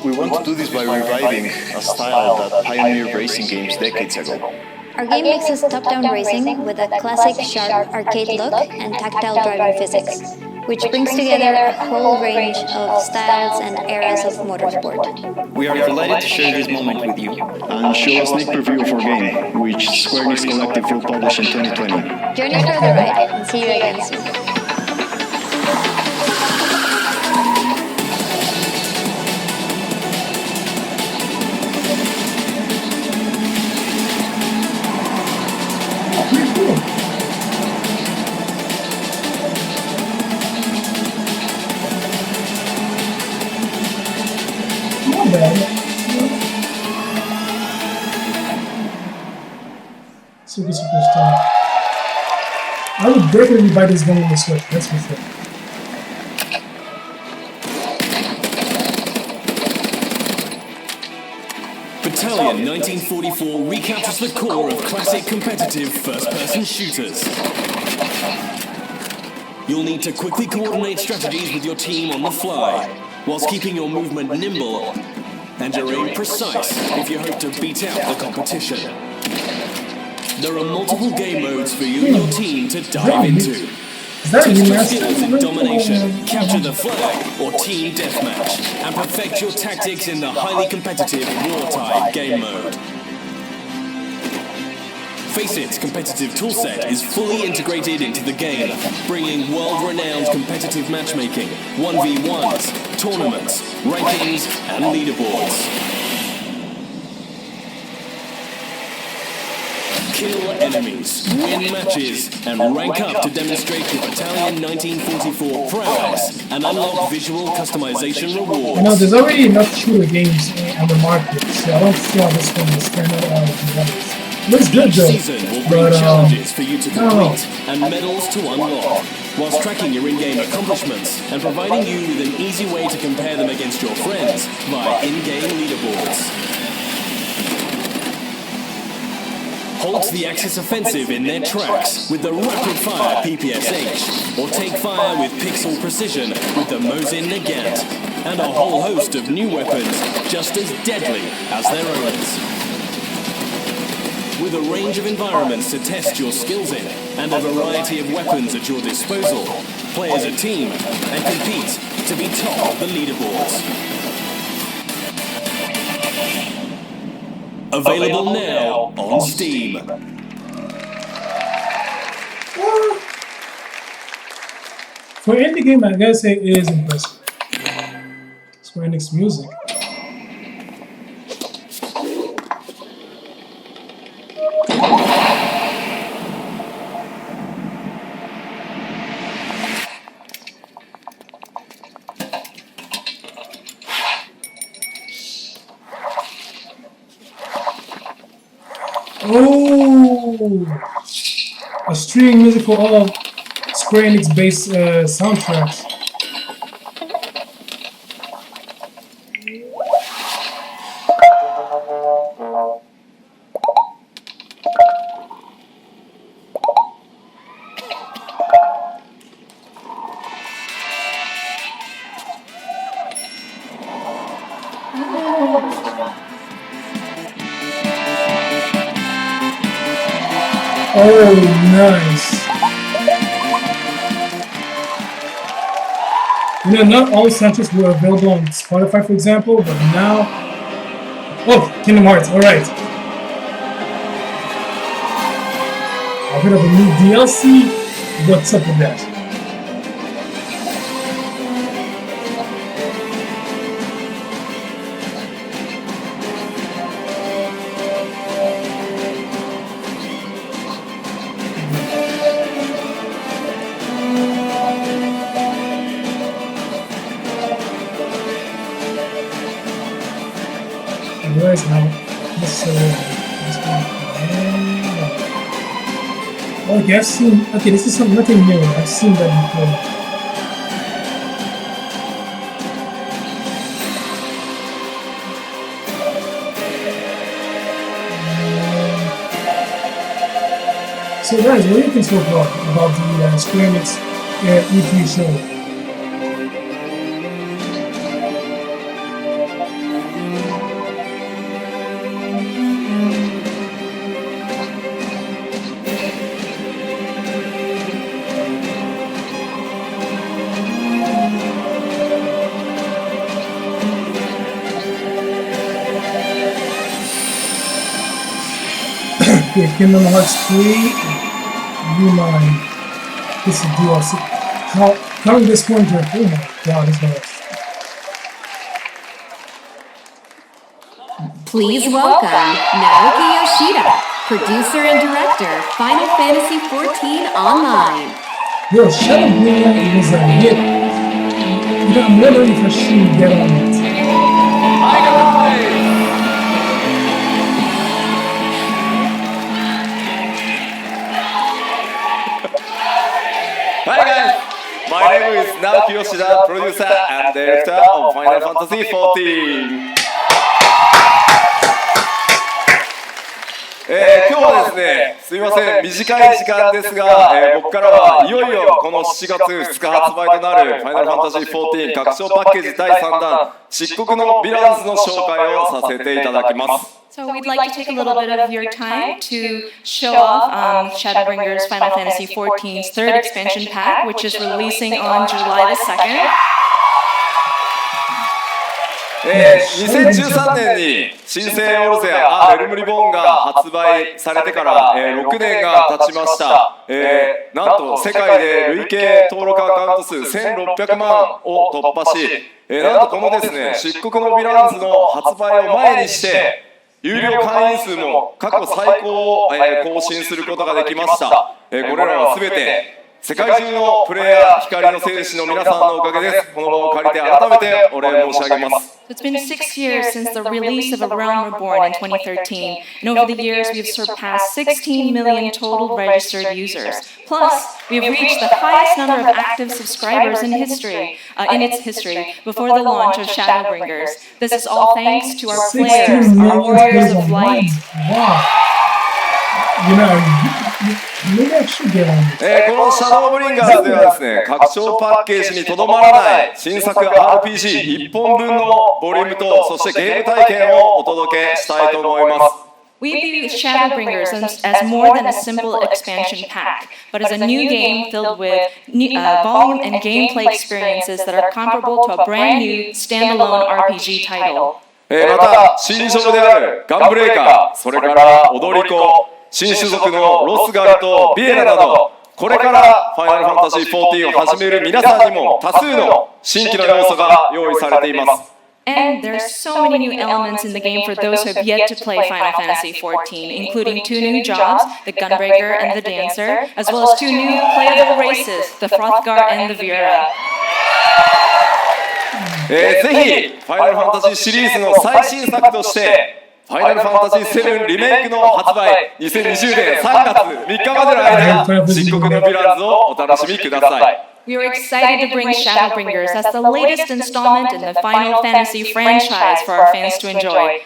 Speaker 13: We want to do this by reviving a style that pioneered racing games decades ago.
Speaker 11: Our game mixes top-down racing with a classic sharp arcade look and tactile driving physics, which brings together a whole range of styles and eras of motorsport.
Speaker 12: We are delighted to share this moment with you.
Speaker 13: And show a sneak preview of our game, which Square Enix Collective will publish in 2020.
Speaker 11: Join us for the ride, and see you again soon.
Speaker 1: Superstar. I would definitely buy this game on the Switch, that's for sure.
Speaker 2: Battalion 1944 recaptures the core of classic competitive first-person shooters. You'll need to quickly coordinate strategies with your team on the fly, whilst keeping your movement nimble and your aim precise if you hope to beat out the competition. There are multiple game modes for you and your team to dive into. Test your skills in domination, capture the flag, or team deathmatch, and perfect your tactics in the highly competitive wartime game mode. Face It's competitive toolset is fully integrated into the game, bringing world-renowned competitive matchmaking, 1v1s, tournaments, rankings, and leaderboards. Kill enemies, win matches, and rank up to demonstrate your Battalion 1944 prowess and unlock visual customization rewards.
Speaker 1: You know, there's already enough shooter games on the market, so I don't see how this one will stand out with the others. Looks good though.
Speaker 2: Each season will bring challenges for you to complete and medals to unlock, whilst tracking your in-game accomplishments and providing you with an easy way to compare them against your friends via in-game leaderboards.
Speaker 14: halt the Axis offensive in their tracks with the rapid-fire PPSH, or take fire with pixel precision with the Mosin Nagant, and a whole host of new weapons just as deadly as their owners. With a range of environments to test your skills in, and a variety of weapons at your disposal, play as a team and compete to be top of the leaderboards. Available now on Steam.
Speaker 1: For indie game, I gotta say it is impressive. Square Enix music. Oh, a streaming music for all Square Enix based soundtracks. Oh, nice. You know, not all soundtracks were available on Spotify, for example, but now... Oh, Kingdom Hearts, alright. I've heard of a new DLC. What's up with that? Realize how necessarily this one. Okay, I've seen. Okay, this is nothing new. I've seen that before. So guys, what do you think so far about the Square Enix E3 show? Okay, Kingdom Hearts 3, Rewind. This is DLC. How is this going to? Oh my god, this is
Speaker 15: Please welcome Naoki Yoshida, producer and director, Final Fantasy XIV Online.
Speaker 1: Yo, Shadow Brilliant was a hit. You know, I'm wondering if I should get on it.
Speaker 16: Hi guys, my name is Naoki Yoshida, producer and director of Final Fantasy XIV. 今日はですね、すみません、短い時間ですが、僕からはいよいよこの7月2日発売となる Final Fantasy XIV 拡張パッケージ第3弾、漆黒のヴィランズの紹介をさせていただきます。
Speaker 4: So we'd like to take a little bit of your time to show off Shadowbringers Final Fantasy XIV's third expansion pack, which is releasing on July the 2nd.
Speaker 16: 2013年に新生オルゼア・レルムリボーンが発売されてから6年が経ちました。なんと世界で累計登録アカウント数1600万を突破し、なんとこのですね、漆黒のヴィランズの発売を前にして有料会員数も過去最高を更新することができました。これらはすべて世界中のプレイヤー光の戦士の皆さんのおかげです。この場を借りて改めてお礼申し上げます。
Speaker 4: It's been 6 years since the release of A Realm Reborn in 2013, and over the years we've surpassed 16 million total registered users. Plus, we've reached the highest number of active subscribers in history, before the launch of Shadowbringers. This is all thanks to our players, our warriors of light.
Speaker 1: Wow. You know, maybe I should get on this.
Speaker 16: このシャドウブリンガーズではですね、拡張パッケージにとどまらない新作 RPG1 本分のボリュームと、そしてゲーム体験をお届けしたいと思います。
Speaker 4: We view Shadowbringers as more than a simple expansion pack, but as a new game filled with volume and gameplay experiences that are comparable to a brand new standalone RPG title.
Speaker 16: また、新章であるガンブレイカー、それから踊り子、新種族のロスガルとビエラなど、これからファイナルファンタジー14を始める皆さんにも多数の新規の要素が用意されています。
Speaker 4: And there's so many new elements in the game for those who have yet to play Final Fantasy XIV, including 2 new jobs, the Gunbreaker and the Dancer, as well as 2 new playable races, the Frothgar and the Viera.
Speaker 16: ぜひ、ファイナルファンタジーシリーズの最新作として、ファイナルファンタジー7リメイクの発売、2020年3月3日までの間、漆黒のヴィランズをお楽しみください。
Speaker 4: We are excited to bring Shadowbringers as the latest installment in the Final Fantasy franchise for our fans to enjoy,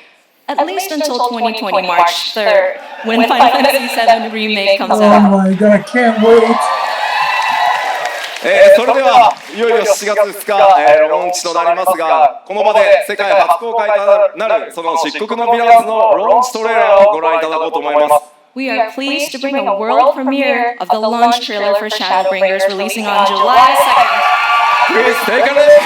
Speaker 4: at least until 2020 March 3rd, when Final Fantasy VII Remake comes
Speaker 1: Oh
Speaker 4: out.
Speaker 1: my god, I can't wait.
Speaker 16: それではいよいよ7月2日、ローンチとなりますが、この場で世界初公開となるその漆黒のヴィランズのローンチトレーラーをご覧いただこうと思います。
Speaker 4: We are pleased to bring a world premiere of the launch trailer for Shadowbringers releasing on July 2nd.
Speaker 16: Please take a look!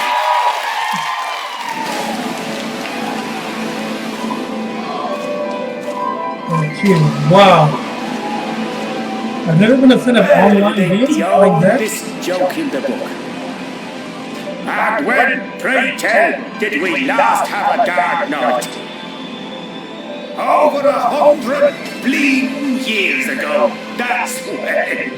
Speaker 1: Okay, wow. I've never been a fan of online games like that.
Speaker 8: This joke in the book. And when, pray tell, did we last have a dark night? Over 100 bleeding years ago, that's when.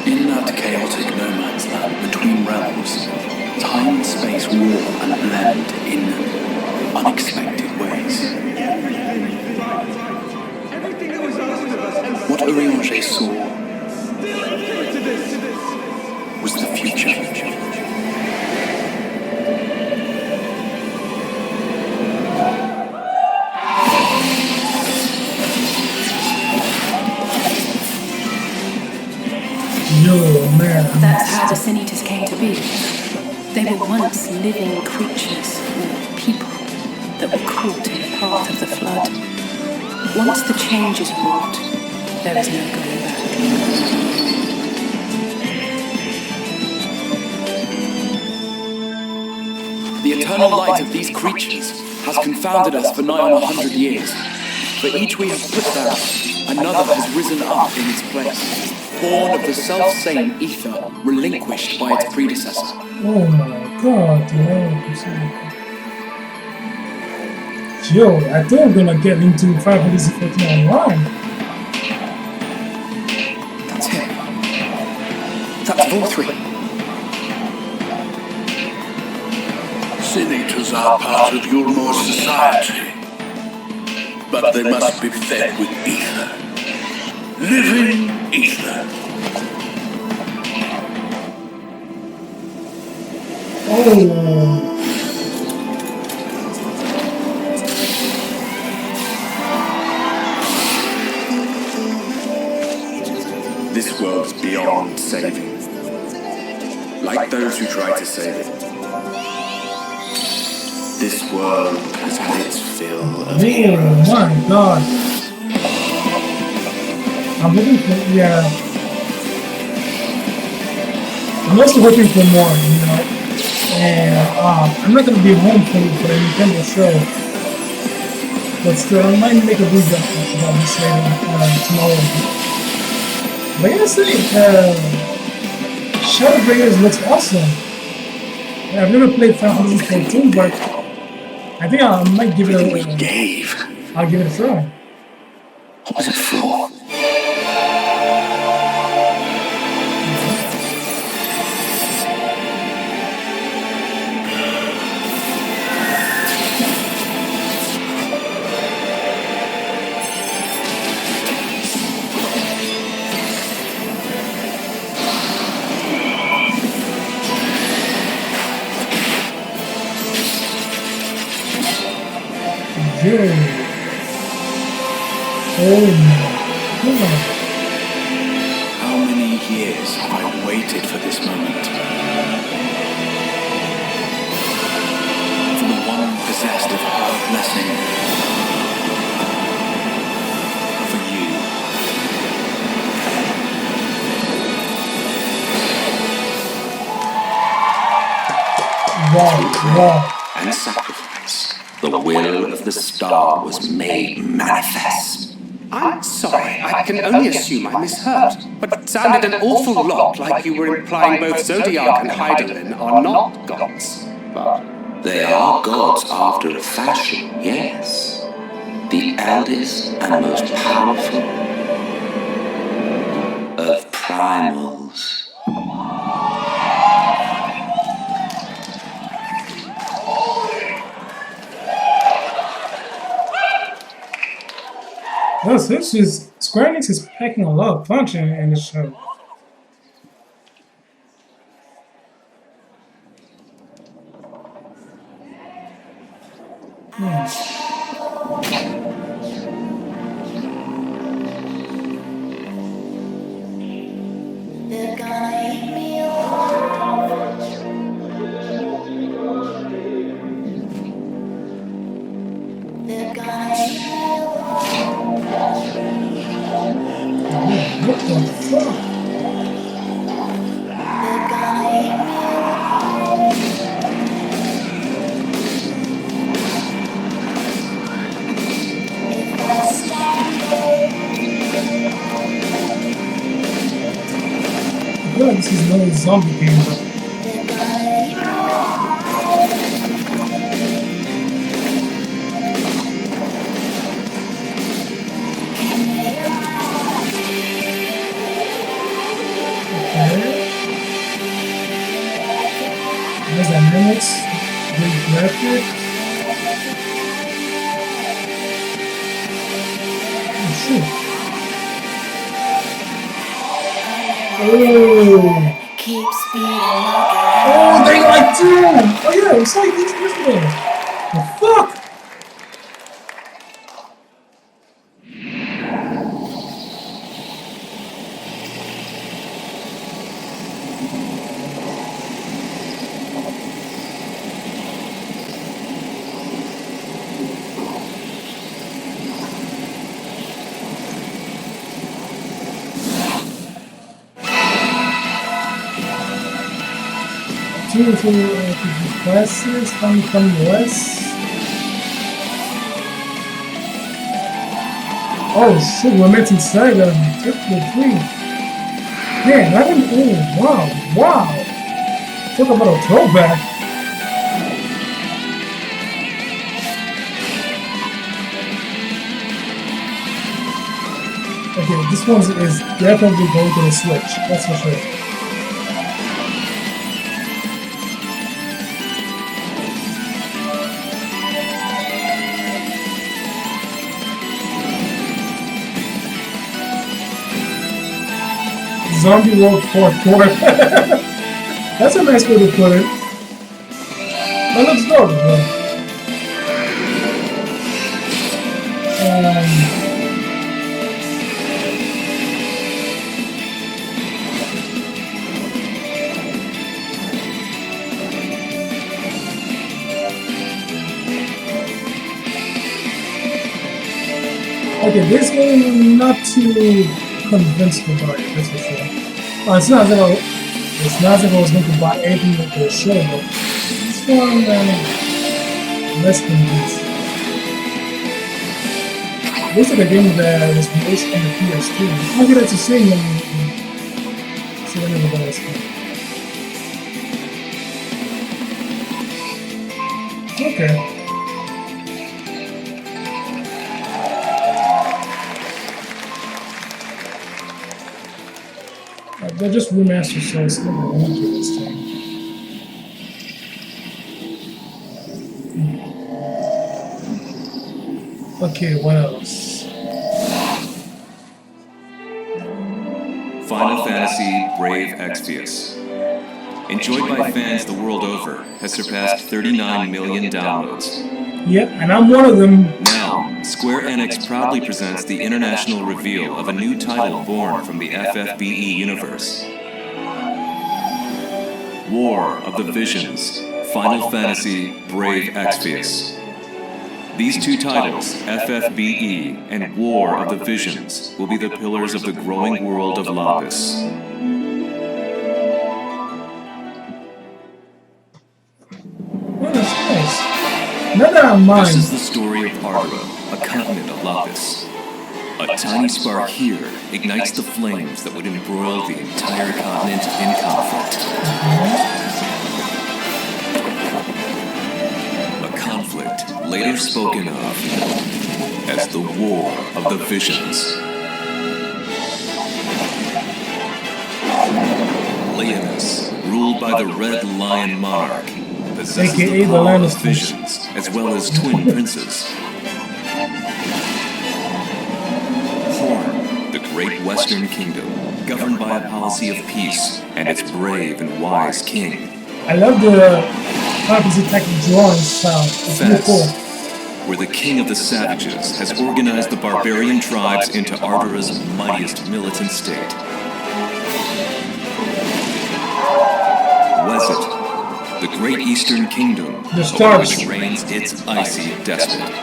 Speaker 17: In that chaotic no man's land between realms, time and space warp and blend in unexpected ways. What Urianger saw was the future.
Speaker 1: Yo, man.
Speaker 10: That's how the Sin Eaters came to be. They were once living creatures, or people, that were caught in the path of the flood. Once the change is wrought, there is no going back.
Speaker 17: The eternal light of these creatures has confounded us for nigh on 100 years. For each we have put down, another has risen up in its place, born of the self-same ether relinquished by its predecessor.
Speaker 1: Oh my god, yo, I think I'm gonna get into Final Fantasy 14 online.
Speaker 17: That's him. That's Vorthree.
Speaker 8: Sin Eaters are part of Yulmore society, but they must be fed with ether. Living ether.
Speaker 1: Oh.
Speaker 17: This world's beyond saving. Like those who try to save it. This world has had its fill of heroes.
Speaker 1: Oh my god. I'm looking for, yeah. I'm also hoping for more, you know. And I'm not gonna be home for the Nintendo show. But still, I might make a video about this later, tomorrow. But I gotta say, Shadowbringers looks awesome. I've never played Final Fantasy 14, but I think I might give it a I'll give it a try.
Speaker 17: What was it for?
Speaker 1: Oh my god.
Speaker 17: How many years have I waited for this moment? For the one possessed of her blessing. For you.
Speaker 1: Wow.
Speaker 17: And sacrifice. The will of the star was made manifest.
Speaker 18: I'm sorry, I can only assume I misheard, but it sounded an awful lot like you were implying both Zodiac and Heidelin are not gods. But
Speaker 17: they are gods after a fashion, yes. The eldest and most powerful of primals.
Speaker 1: Well, this is Square Enix is packing a lot of punch in the show.
Speaker 6: They're gonna eat me alive. They're gonna eat me
Speaker 1: What the fuck?
Speaker 6: They're gonna eat me alive. If I stand
Speaker 1: Yeah, this is no zombie game, but there's an ENIX, great graphic. Oh shit. Oh, they like two! Oh yeah, it's like this one. The fuck? Two classes from US. Oh shit, Romantic Saga, Triple 3. Man, I didn't. Oh wow. Talk about a throwback. Okay, this one is definitely going to the Switch, that's for sure. Zombie World 4. That's a nice way to put it. That looks dope, bro. Okay, this game I'm not too convinced about it, that's for sure. It's not as if I was going to buy anything with the show, but this one less convinced. This is the game that was released on the PS2. I'll get it to see when you guys can. Okay. They're just remastered, so it's not going to this time. Okay, what else?
Speaker 19: Final Fantasy Brave Exvius. Enjoyed by fans the world over, has surpassed 39 million downloads.
Speaker 1: Yep, and I'm one of them.
Speaker 19: Now, Square Enix proudly presents the international reveal of a new title born from the FFBE universe. War of the Visions, Final Fantasy, Brave Exvius. These two titles, FFBE and War of the Visions, will be the pillars of the growing world of Lapis.
Speaker 1: Oh, that's nice. Now that I'm mine.
Speaker 19: This is the story of Ardra, a continent of Lapis. A tiny spark here ignites the flames that would embroil the entire continent in conflict. A conflict later spoken of as the War of the Visions. Leonis, ruled by the Red Lion Monarch, possesses
Speaker 1: AKA
Speaker 19: the
Speaker 1: the
Speaker 19: power of
Speaker 1: Lannisters.
Speaker 19: visions, as well as twin princes. Horn, the great Western Kingdom, governed by a policy of peace, and its brave and wise king.
Speaker 1: I love the fantasy tech drawing style. It's really cool.
Speaker 19: Where the king of the savages has organized the barbarian tribes into Ardra's mightiest militant state. Wezit, the great eastern kingdom, over which reigns its icy despot.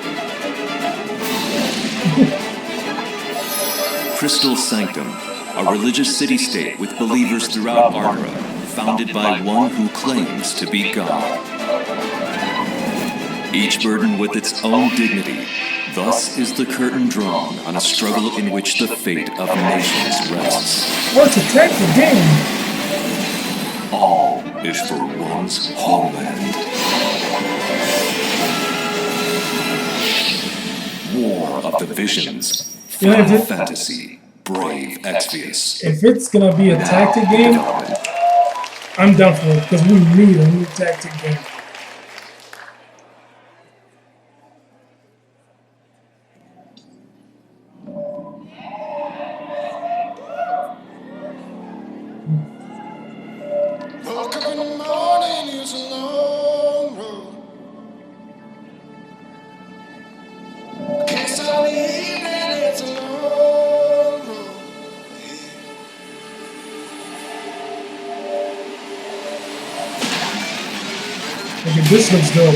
Speaker 19: Crystal Sanctum, a religious city-state with believers throughout Ardra, founded by one who claims to be God. Each burdened with its own dignity, thus is the curtain drawn on a struggle in which the fate of nations rests.
Speaker 1: Oh, it's a tactic game.
Speaker 19: All is for one's homeland. War of the Visions, Final Fantasy, Brave Exvius.
Speaker 1: If it's gonna be a tactic game, I'm down for it because we need a new tactic game. Okay, this looks dope.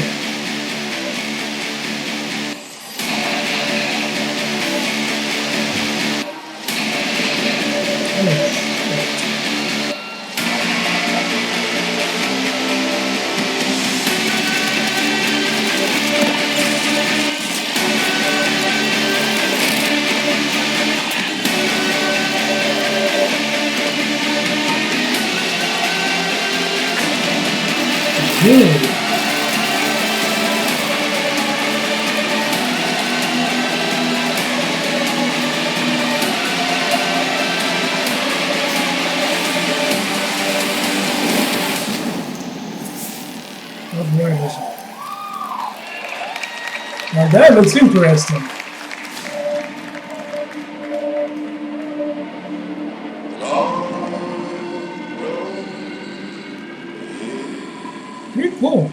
Speaker 1: Good. Now that looks interesting. Pretty cool.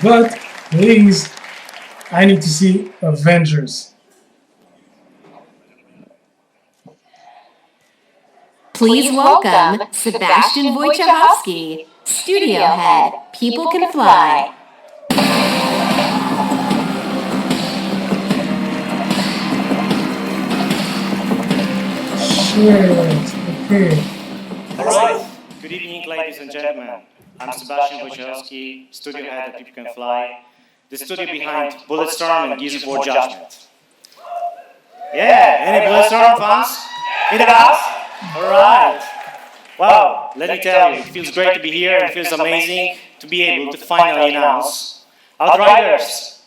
Speaker 1: But please, I need to see Avengers.
Speaker 15: Please welcome Sebastian Wojciechowski, Studio Head, People Can Fly.
Speaker 1: Shit, okay.
Speaker 20: Alright, good evening ladies and gentlemen. I'm Sebastian Wojciechowski, Studio Head at People Can Fly, the studio behind Bulletstorm and Gears of War Judgment. Yeah, any Bulletstorm fans in the house? Alright. Wow, let me tell you, it feels great to be here and it feels amazing to be able to finally announce Outriders.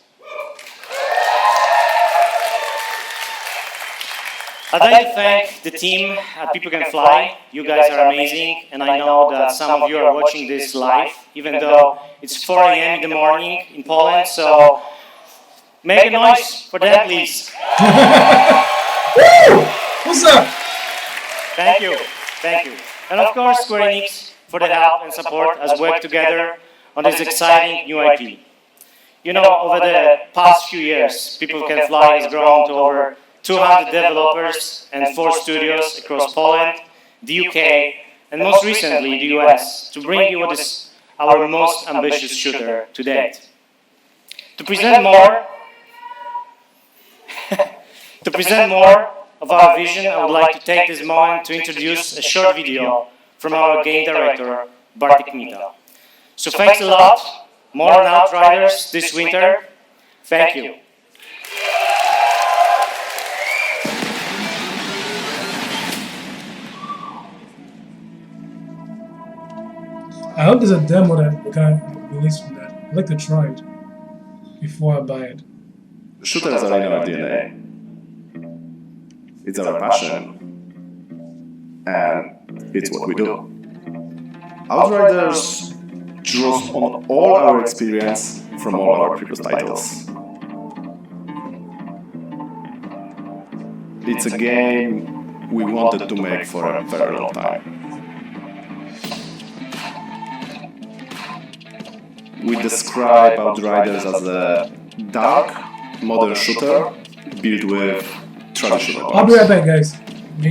Speaker 20: I'd like to thank the team at People Can Fly. You guys are amazing, and I know that some of you are watching this live, even though it's 4 a.m. in the morning in Poland, so make a noise for that, please.
Speaker 1: Woo! What's up?
Speaker 20: Thank you. And of course, Square Enix for the help and support as we work together on this exciting new IP. You know, over the past few years, People Can Fly has grown to over 200 developers and 4 studios across Poland, the UK, and most recently the US, to bring you what is our most ambitious shooter to date. To present more of our vision, I would like to take this moment to introduce a short video from our game director, Bartek Mita. So thanks a lot. More on Outriders this winter. Thank you.
Speaker 1: I hope there's a demo that we can release from that. I'd like to try it before I buy it.
Speaker 13: Shooters are in our DNA. It's our passion. And it's what we do. Outriders draws on all our experience from all our previous titles. It's a game we wanted to make for a very long time. We describe Outriders as a dark, modern shooter built with traditional
Speaker 1: I'll be right back, guys.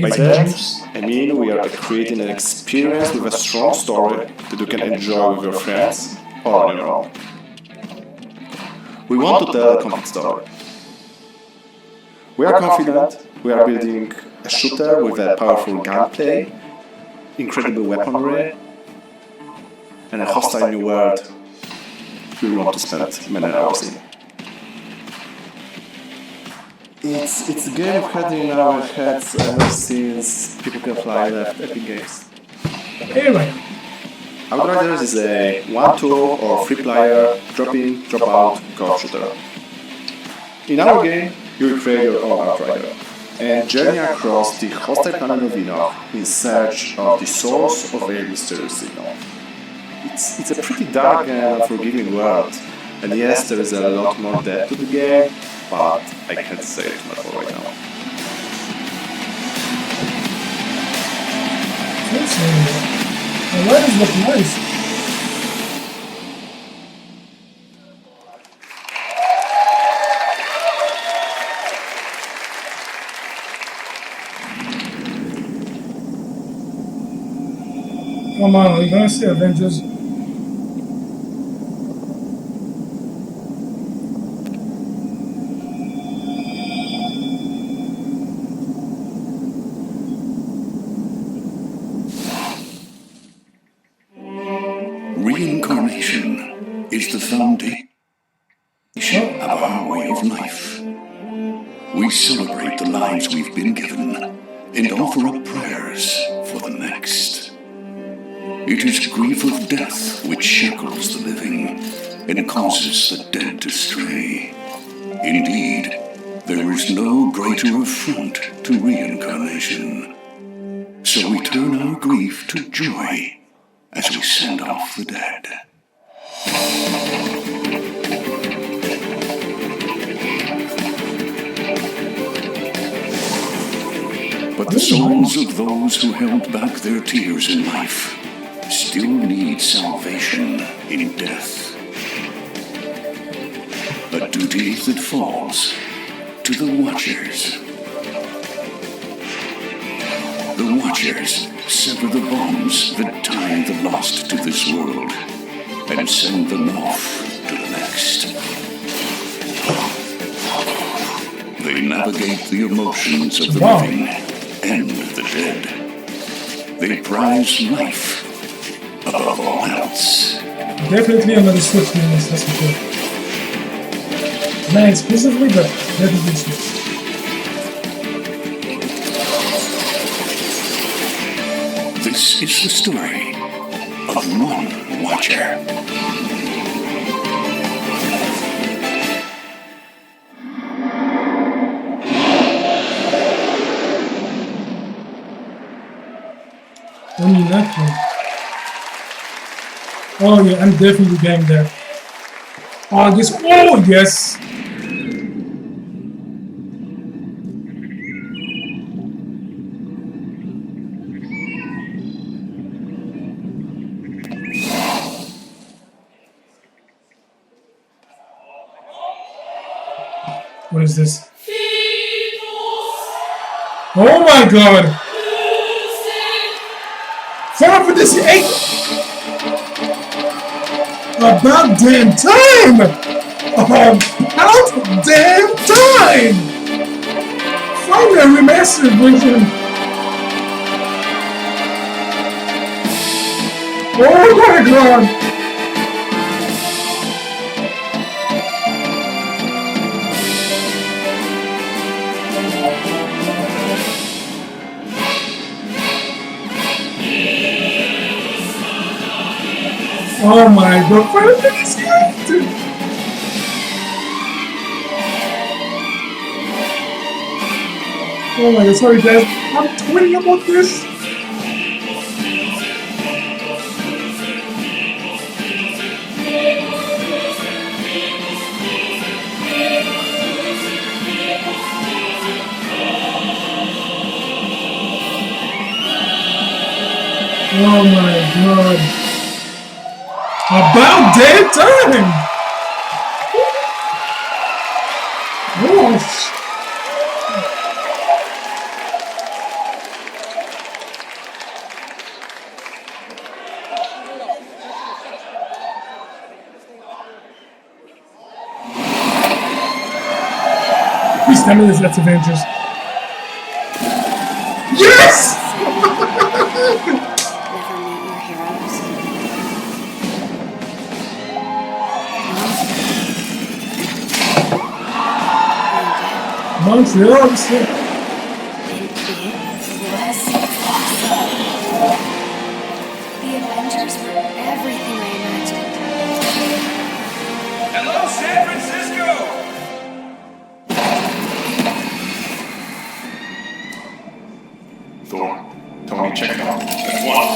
Speaker 13: By that, I mean we are creating an experience with a strong story that you can enjoy with your friends or on your own. We want to tell a complete story. We are confident we are building a shooter with a powerful gunplay, incredible weaponry, and a hostile new world we want to spend many hours in. It's a game we've had in our heads ever since People Can Fly left Epic Games.
Speaker 1: Anyway.
Speaker 13: Outriders is a 1-2 or 3-player drop-in, drop-out co-op shooter. In our game, you will create your own Outrider and journey across the hostile planet of Enoch in search of the source of a mysterious signal. It's a pretty dark and unforgiving world, and yes, there is a lot more depth to the game, but I can't say it much more right now.
Speaker 1: The letters look nice. Come on, are you gonna see Avengers?
Speaker 8: Reincarnation is the foundation of our way of life. We celebrate the lives we've been given and offer up prayers for the next. It is grief of death which shackles the living and causes the dead to stray. Indeed, there is no greater affront to reincarnation. So we turn our grief to joy as we send off the dead. But the souls of those who held back their tears in life still need salvation in death. A duty that falls to the Watchers. The Watchers sever the bonds that tie the lost to this world and send them off to the next. They navigate the emotions of the living and the dead. They prize life above all else.
Speaker 1: Definitely another Switch game, that's for sure. Not exclusively, but definitely Switch.
Speaker 8: This is the story of one Watcher.
Speaker 1: Only nothing. Oh yeah, I'm definitely getting there. Oh, this. Oh yes. What is this? Oh my god! Final Fantasy 8! About damn time! About damn time! Finally a remastered version! Oh my god! Oh my god, Final Fantasy 8! Oh my god, sorry guys, I'm tweeting about this! Oh my god. About damn time! Oh, please tell me this, that's Avengers. Yes!
Speaker 10: Never meet your heroes.
Speaker 1: Montreal,
Speaker 10: It was awesome. The Avengers were everything I imagined.
Speaker 16: Hello, San Francisco!
Speaker 8: Thor, Tony, check it out. That's one.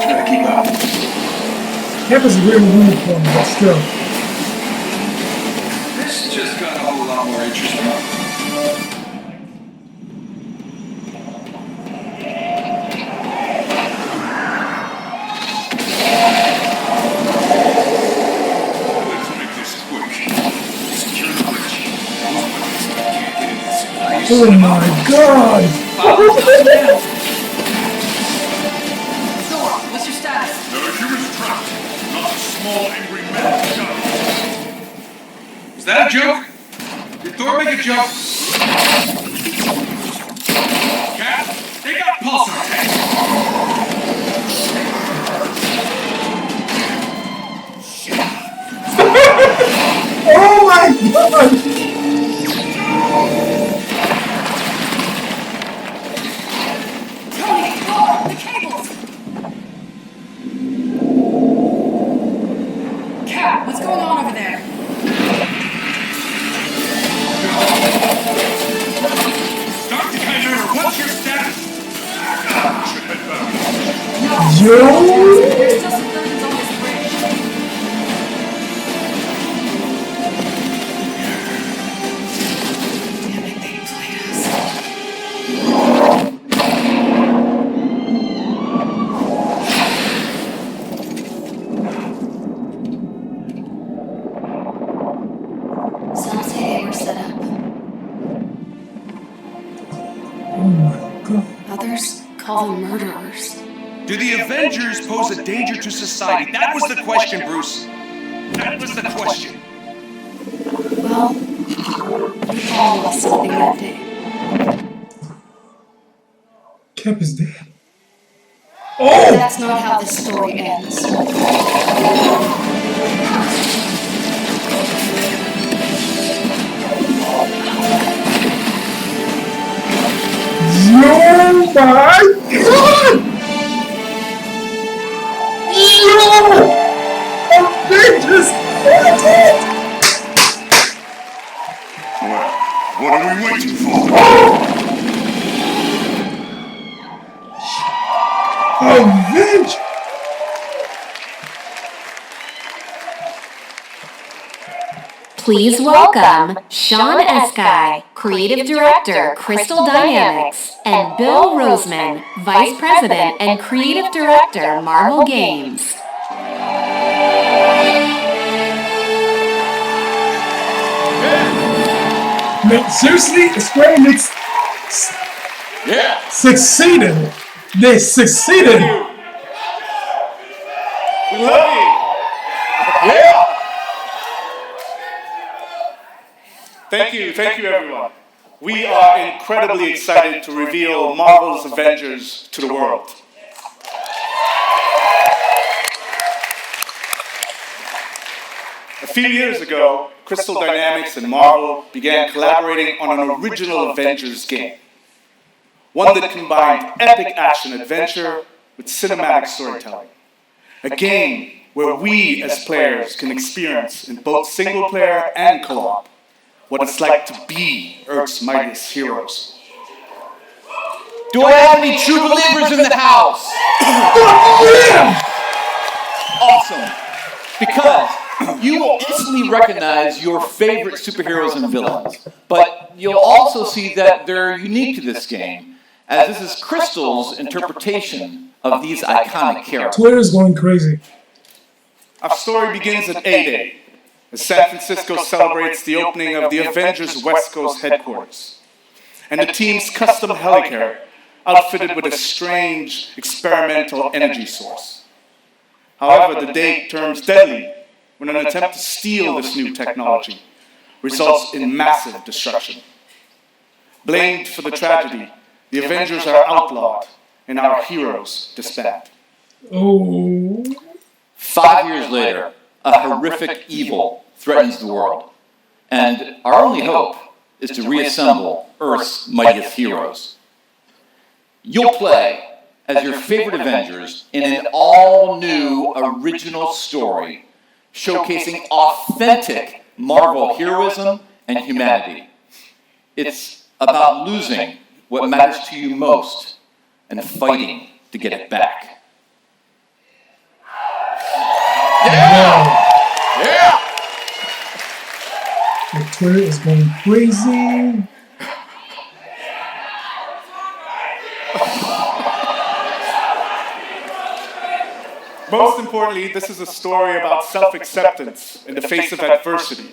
Speaker 8: Try to keep up.
Speaker 1: Campus is really rude for me, but still.
Speaker 8: This just got a whole lot more interesting. Let's make this quick. Secure the bridge. Can't get in this.
Speaker 1: Oh my god!
Speaker 5: Thor, what's your status?
Speaker 8: There are humans trapped. Not a small angry man.
Speaker 16: Is that a joke? Did Thor make a joke? Cap, they got pulsar tanks.
Speaker 1: Oh my god!
Speaker 10: Tony, Thor, the cables! Cap, what's going on over there?
Speaker 16: Dr. Chimera, what's your status?
Speaker 1: Yo!
Speaker 10: There's still civilians on this bridge. Damn it, they played us.
Speaker 6: Some say they were set up.
Speaker 1: Oh my god.
Speaker 10: Others call them murderers.
Speaker 16: Do the Avengers pose a danger to society? That was the question, Bruce. That was the question.
Speaker 10: Well, we all lost something that day.
Speaker 1: Cap is dead. Oh!
Speaker 10: That's not how this story ends.
Speaker 1: Oh my god! Yo! Avengers!
Speaker 8: Well, what are we waiting for?
Speaker 1: Avengers!
Speaker 15: Please welcome Sean Eskai, Creative Director, Crystal Dynamics, and Bill Roseman, Vice President and Creative Director, Marvel Games.
Speaker 1: Man, seriously, Square Enix succeeded. They succeeded.
Speaker 2: We love you. Yeah. Thank you everyone. We are incredibly excited to reveal Marvel's Avengers to the world. A few years ago, Crystal Dynamics and Marvel began collaborating on an original Avengers game. One that combined epic action adventure with cinematic storytelling. A game where we as players can experience in both single player and co-op what it's like to be Earth's mightiest heroes.
Speaker 17: Do I have any true believers in the house? Awesome. Because you will instantly recognize your favorite superheroes and villains, but you'll also see that they're unique to this game, as this is Crystal's interpretation of these iconic characters.
Speaker 1: Twitter's going crazy.
Speaker 2: Our story begins at A-Day, as San Francisco celebrates the opening of the Avengers West Coast headquarters, and the team's custom helicarrier, outfitted with a strange experimental energy source. However, the day turns deadly when an attempt to steal this new technology results in massive destruction. Blamed for the tragedy, the Avengers are outlawed and our heroes disband.
Speaker 1: Oh.
Speaker 17: 5 years later, a horrific evil threatens the world, and our only hope is to reassemble Earth's mightiest heroes. You'll play as your favorite Avengers in an all-new original story showcasing authentic Marvel heroism and humanity. It's about losing what matters to you most and fighting to get it back.
Speaker 1: Yeah! Yeah! The Twitter is going crazy.
Speaker 2: Most importantly, this is a story about self-acceptance in the face of adversity,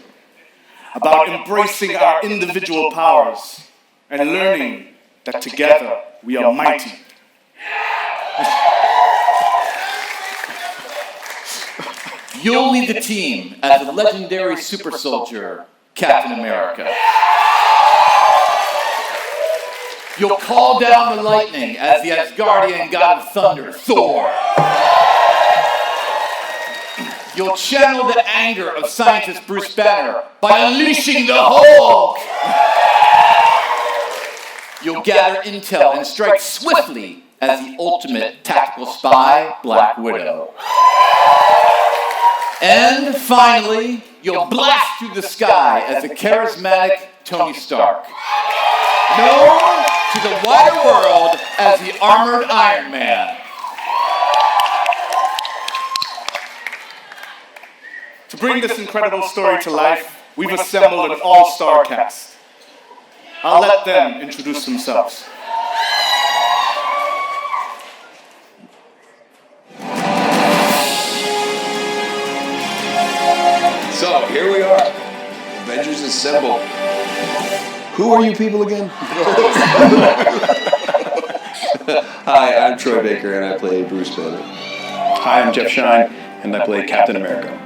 Speaker 2: about embracing our individual powers and learning that together we are mighty.
Speaker 17: You'll lead the team as the legendary super soldier, Captain America. You'll call down the lightning as the Asgardian god of thunder, Thor. You'll channel the anger of scientist Bruce Banner by unleashing the Hulk. You'll gather intel and strike swiftly as the ultimate tactical spy, Black Widow. And finally, you'll blast through the sky as the charismatic Tony Stark, known to the wider world as the Armored Iron Man.
Speaker 2: To bring this incredible story to life, we've assembled an all-star cast. I'll let them introduce themselves.
Speaker 21: So, here we are. Avengers Assemble. Who are you people again?
Speaker 22: Hi, I'm Troy Baker, and I play Bruce Banner.
Speaker 13: Hi, I'm Jeff Shine, and I play Captain America.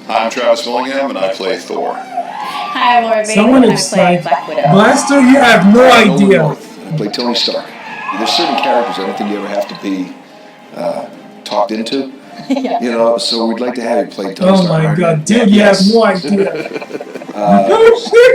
Speaker 21: I'm Travis Willingham, and I play Thor.
Speaker 4: Hi, I'm Laura Bates,
Speaker 1: Someone
Speaker 4: and I
Speaker 1: is
Speaker 4: play
Speaker 1: like,
Speaker 4: Black Widow.
Speaker 1: Blaster, you have no idea.
Speaker 21: I play Tony Stark. There's certain characters I don't think you ever have to be talked into.
Speaker 4: Yeah.
Speaker 21: You know, so we'd like to have you play Tony
Speaker 1: Oh
Speaker 21: Stark.
Speaker 1: my god, dude, you have no idea.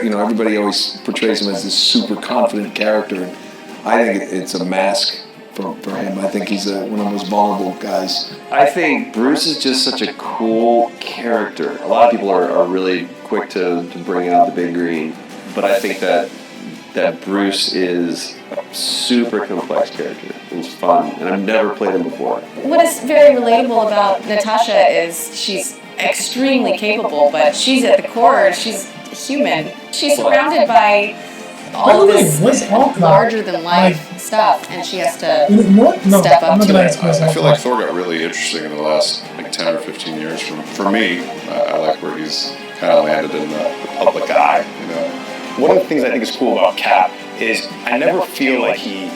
Speaker 21: You know, everybody always portrays him as this super confident character. And I think it's a mask for him. I think he's one of the most vulnerable guys.
Speaker 22: I think Bruce is just such a cool character. A lot of people are really quick to bring out the big green, but I think that Bruce is a super complex character. It's fun, and I've never played him before.
Speaker 4: What is very relatable about Natasha is she's extremely capable, but she's at the core, she's human. She's surrounded by all this larger-than-life stuff, and she has to step up to it.
Speaker 21: I feel like Thor got really interesting in the last 10 or 15 years. For me, I like where he's kind of landed in the public eye. You know,
Speaker 3: one of the things I think is cool about Cap is I never feel like he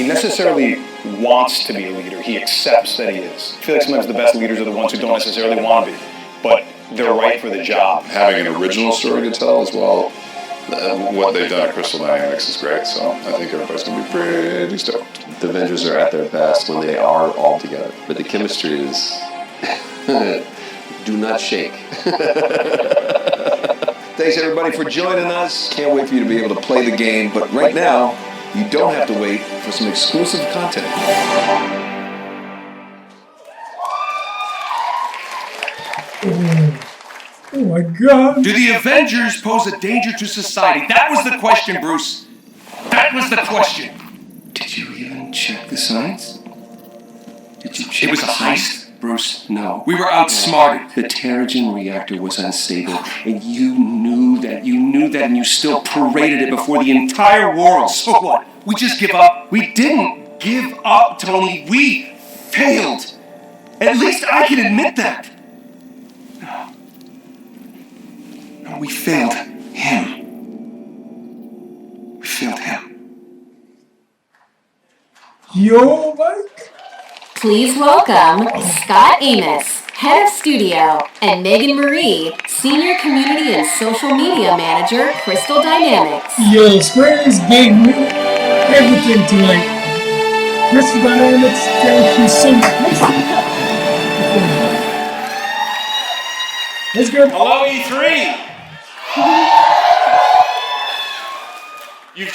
Speaker 3: necessarily wants to be a leader. He accepts that he is. I feel like sometimes the best leaders are the ones who don't necessarily want to be, but they're right for the job.
Speaker 7: Having an original story to tell as well, what they've done at Crystal Dynamics is great, so I think everybody's going to be pretty stoked.
Speaker 22: The Avengers are at their best when they are all together, but the chemistry is... do not shake.
Speaker 21: Thanks everybody for joining us. Can't wait for you to be able to play the game, but right now, you don't have to wait for some exclusive content.
Speaker 1: Oh my god.
Speaker 17: Do the Avengers pose a danger to society? That was the question, Bruce. That was the question.
Speaker 18: Did you even check the signs? Did you check
Speaker 17: It was a
Speaker 18: the signs?
Speaker 17: heist, Bruce.
Speaker 18: No.
Speaker 17: We were outsmarted.
Speaker 18: The Terrigen reactor was unstable, and you knew that, and you still paraded it before the entire world.
Speaker 17: So what? We just give up? We didn't give up, Tony. We failed. At least I can admit that. No, we failed him. We failed him.
Speaker 1: Yo, Mike.
Speaker 15: Please welcome Scott Amos, Head of Studio, and Megan Marie, Senior Community and Social Media Manager, Crystal Dynamics.
Speaker 1: Yo, Square Enix gave me everything tonight. Crystal Dynamics, thank you so much. Let's go.
Speaker 2: Hello, E3. You've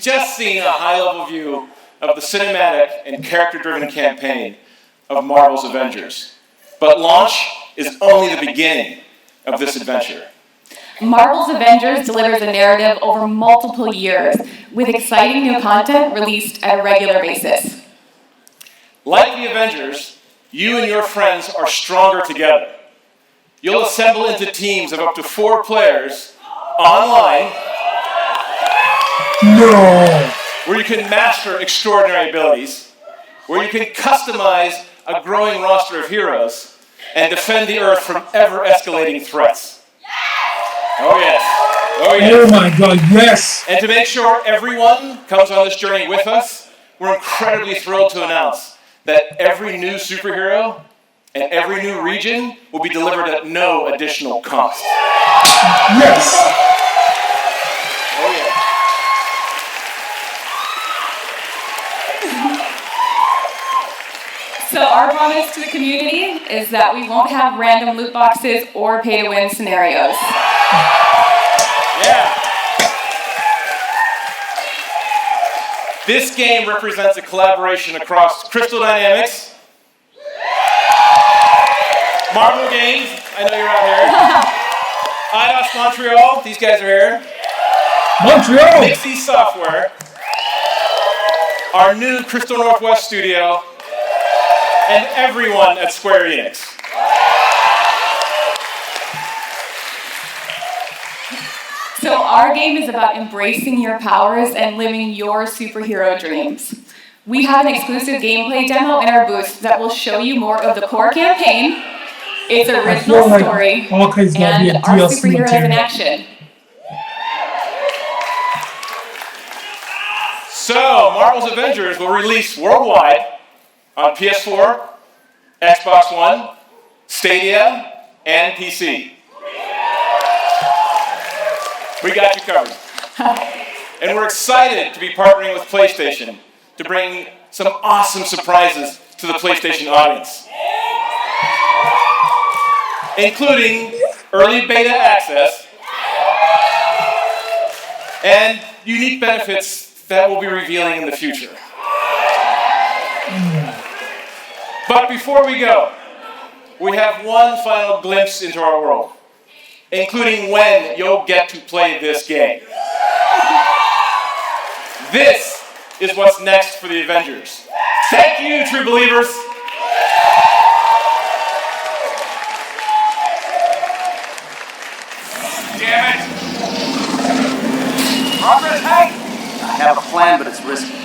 Speaker 2: just seen a high-level view of the cinematic and character-driven campaign of Marvel's Avengers. But launch is only the beginning of this adventure.
Speaker 4: Marvel's Avengers delivers a narrative over multiple years, with exciting new content released at a regular basis.
Speaker 2: Like the Avengers, you and your friends are stronger together. You'll assemble into teams of up to 4 players online.
Speaker 1: No!
Speaker 2: Where you can master extraordinary abilities, where you can customize a growing roster of heroes, and defend the Earth from ever-escalating threats. Oh yes. Oh yes.
Speaker 1: Oh my god, yes!
Speaker 2: And to make sure everyone comes on this journey with us, we're incredibly thrilled to announce that every new superhero and every new region will be delivered at no additional cost.
Speaker 1: Yes!
Speaker 2: Oh yeah.
Speaker 4: So our promise to the community is that we won't have random loot boxes or pay-to-win scenarios.
Speaker 2: Yeah. This game represents a collaboration across Crystal Dynamics, Marvel Games, I know you're out here, IDOS Montreal, these guys are here,
Speaker 1: Montreal!
Speaker 2: Nixie Software, our new Crystal Northwest studio, and everyone at Square Enix.
Speaker 4: So our game is about embracing your powers and living your superhero dreams. We have an exclusive gameplay demo in our booth that will show you more of the core campaign, its original story, and our superheroes in action.
Speaker 2: So, Marvel's Avengers will release worldwide on PS4, Xbox One, Stadia, and PC. We got you covered. And we're excited to be partnering with PlayStation to bring some awesome surprises to the PlayStation audience, including early beta access and unique benefits that we'll be revealing in the future. But before we go, we have one final glimpse into our world, including when you'll get to play this game. This is what's next for the Avengers. Thank you, true believers.
Speaker 5: Damn it! Progress, Hank! I have a plan, but it's risky.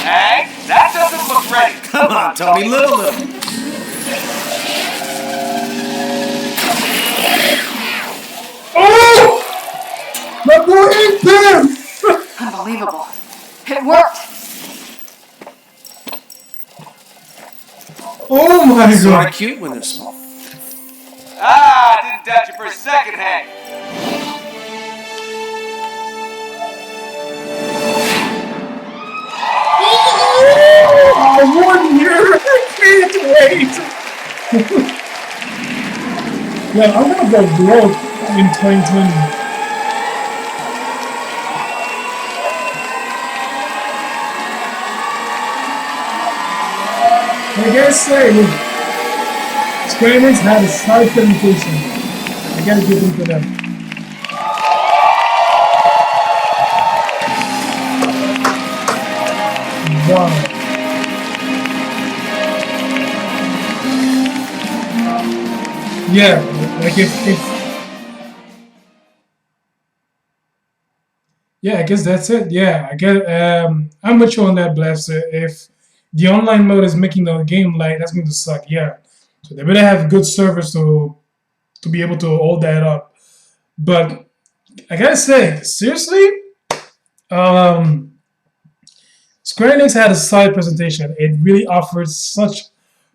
Speaker 5: Hank, that doesn't look ready.
Speaker 17: Come on, Tony, little.
Speaker 10: Unbelievable. It worked.
Speaker 1: Oh my
Speaker 18: So
Speaker 1: god.
Speaker 18: cute when they're small.
Speaker 16: Ah, I didn't doubt you for a second, Hank.
Speaker 1: Oh, 1 year! I can't wait! Yeah, I'm gonna go broke in 2020. I gotta say, Square Enix had a solid presentation. I gotta give them to them. Wow. Yeah, like yeah, I guess that's it. Yeah, I get. I'm with you on that, Blaster. If the online mode is making the game light, that's going to suck. Yeah, so they better have good servers to be able to hold that up. But I gotta say, seriously, um, Square Enix had a solid presentation. It really offered such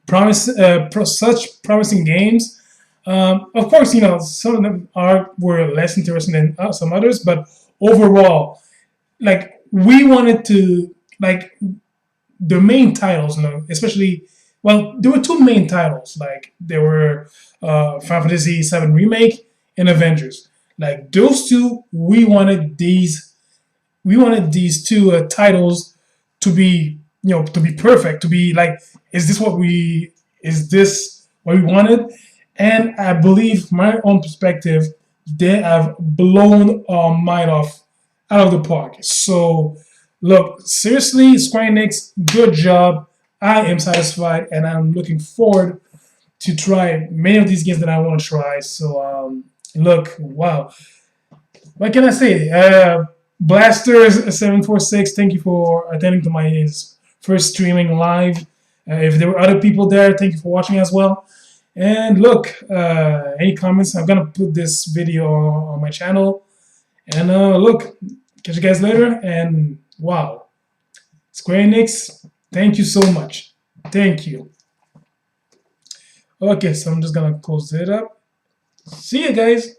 Speaker 1: promising games. Of course, you know some of them were less interesting than some others, but overall, like we wanted to like the main titles, you know, especially well, there were two main titles. Like there were Final Fantasy VII Remake and Avengers. Like those two, we wanted these two titles to be, you know, to be perfect, to be like, is this what we wanted? And I believe, from my own perspective, they have blown our mind out of the park. So, look, seriously, Square Enix, good job. I am satisfied, and I'm looking forward to try many of these games that I want to try. So, look, wow. What can I say? Blasters746, thank you for attending to my first streaming live. If there were other people there, thank you for watching as well. And look, any comments? I'm gonna put this video on my channel. And look, catch you guys later. And wow, Square Enix, thank you so much. Thank you. Okay, so I'm just gonna close it up. See you guys.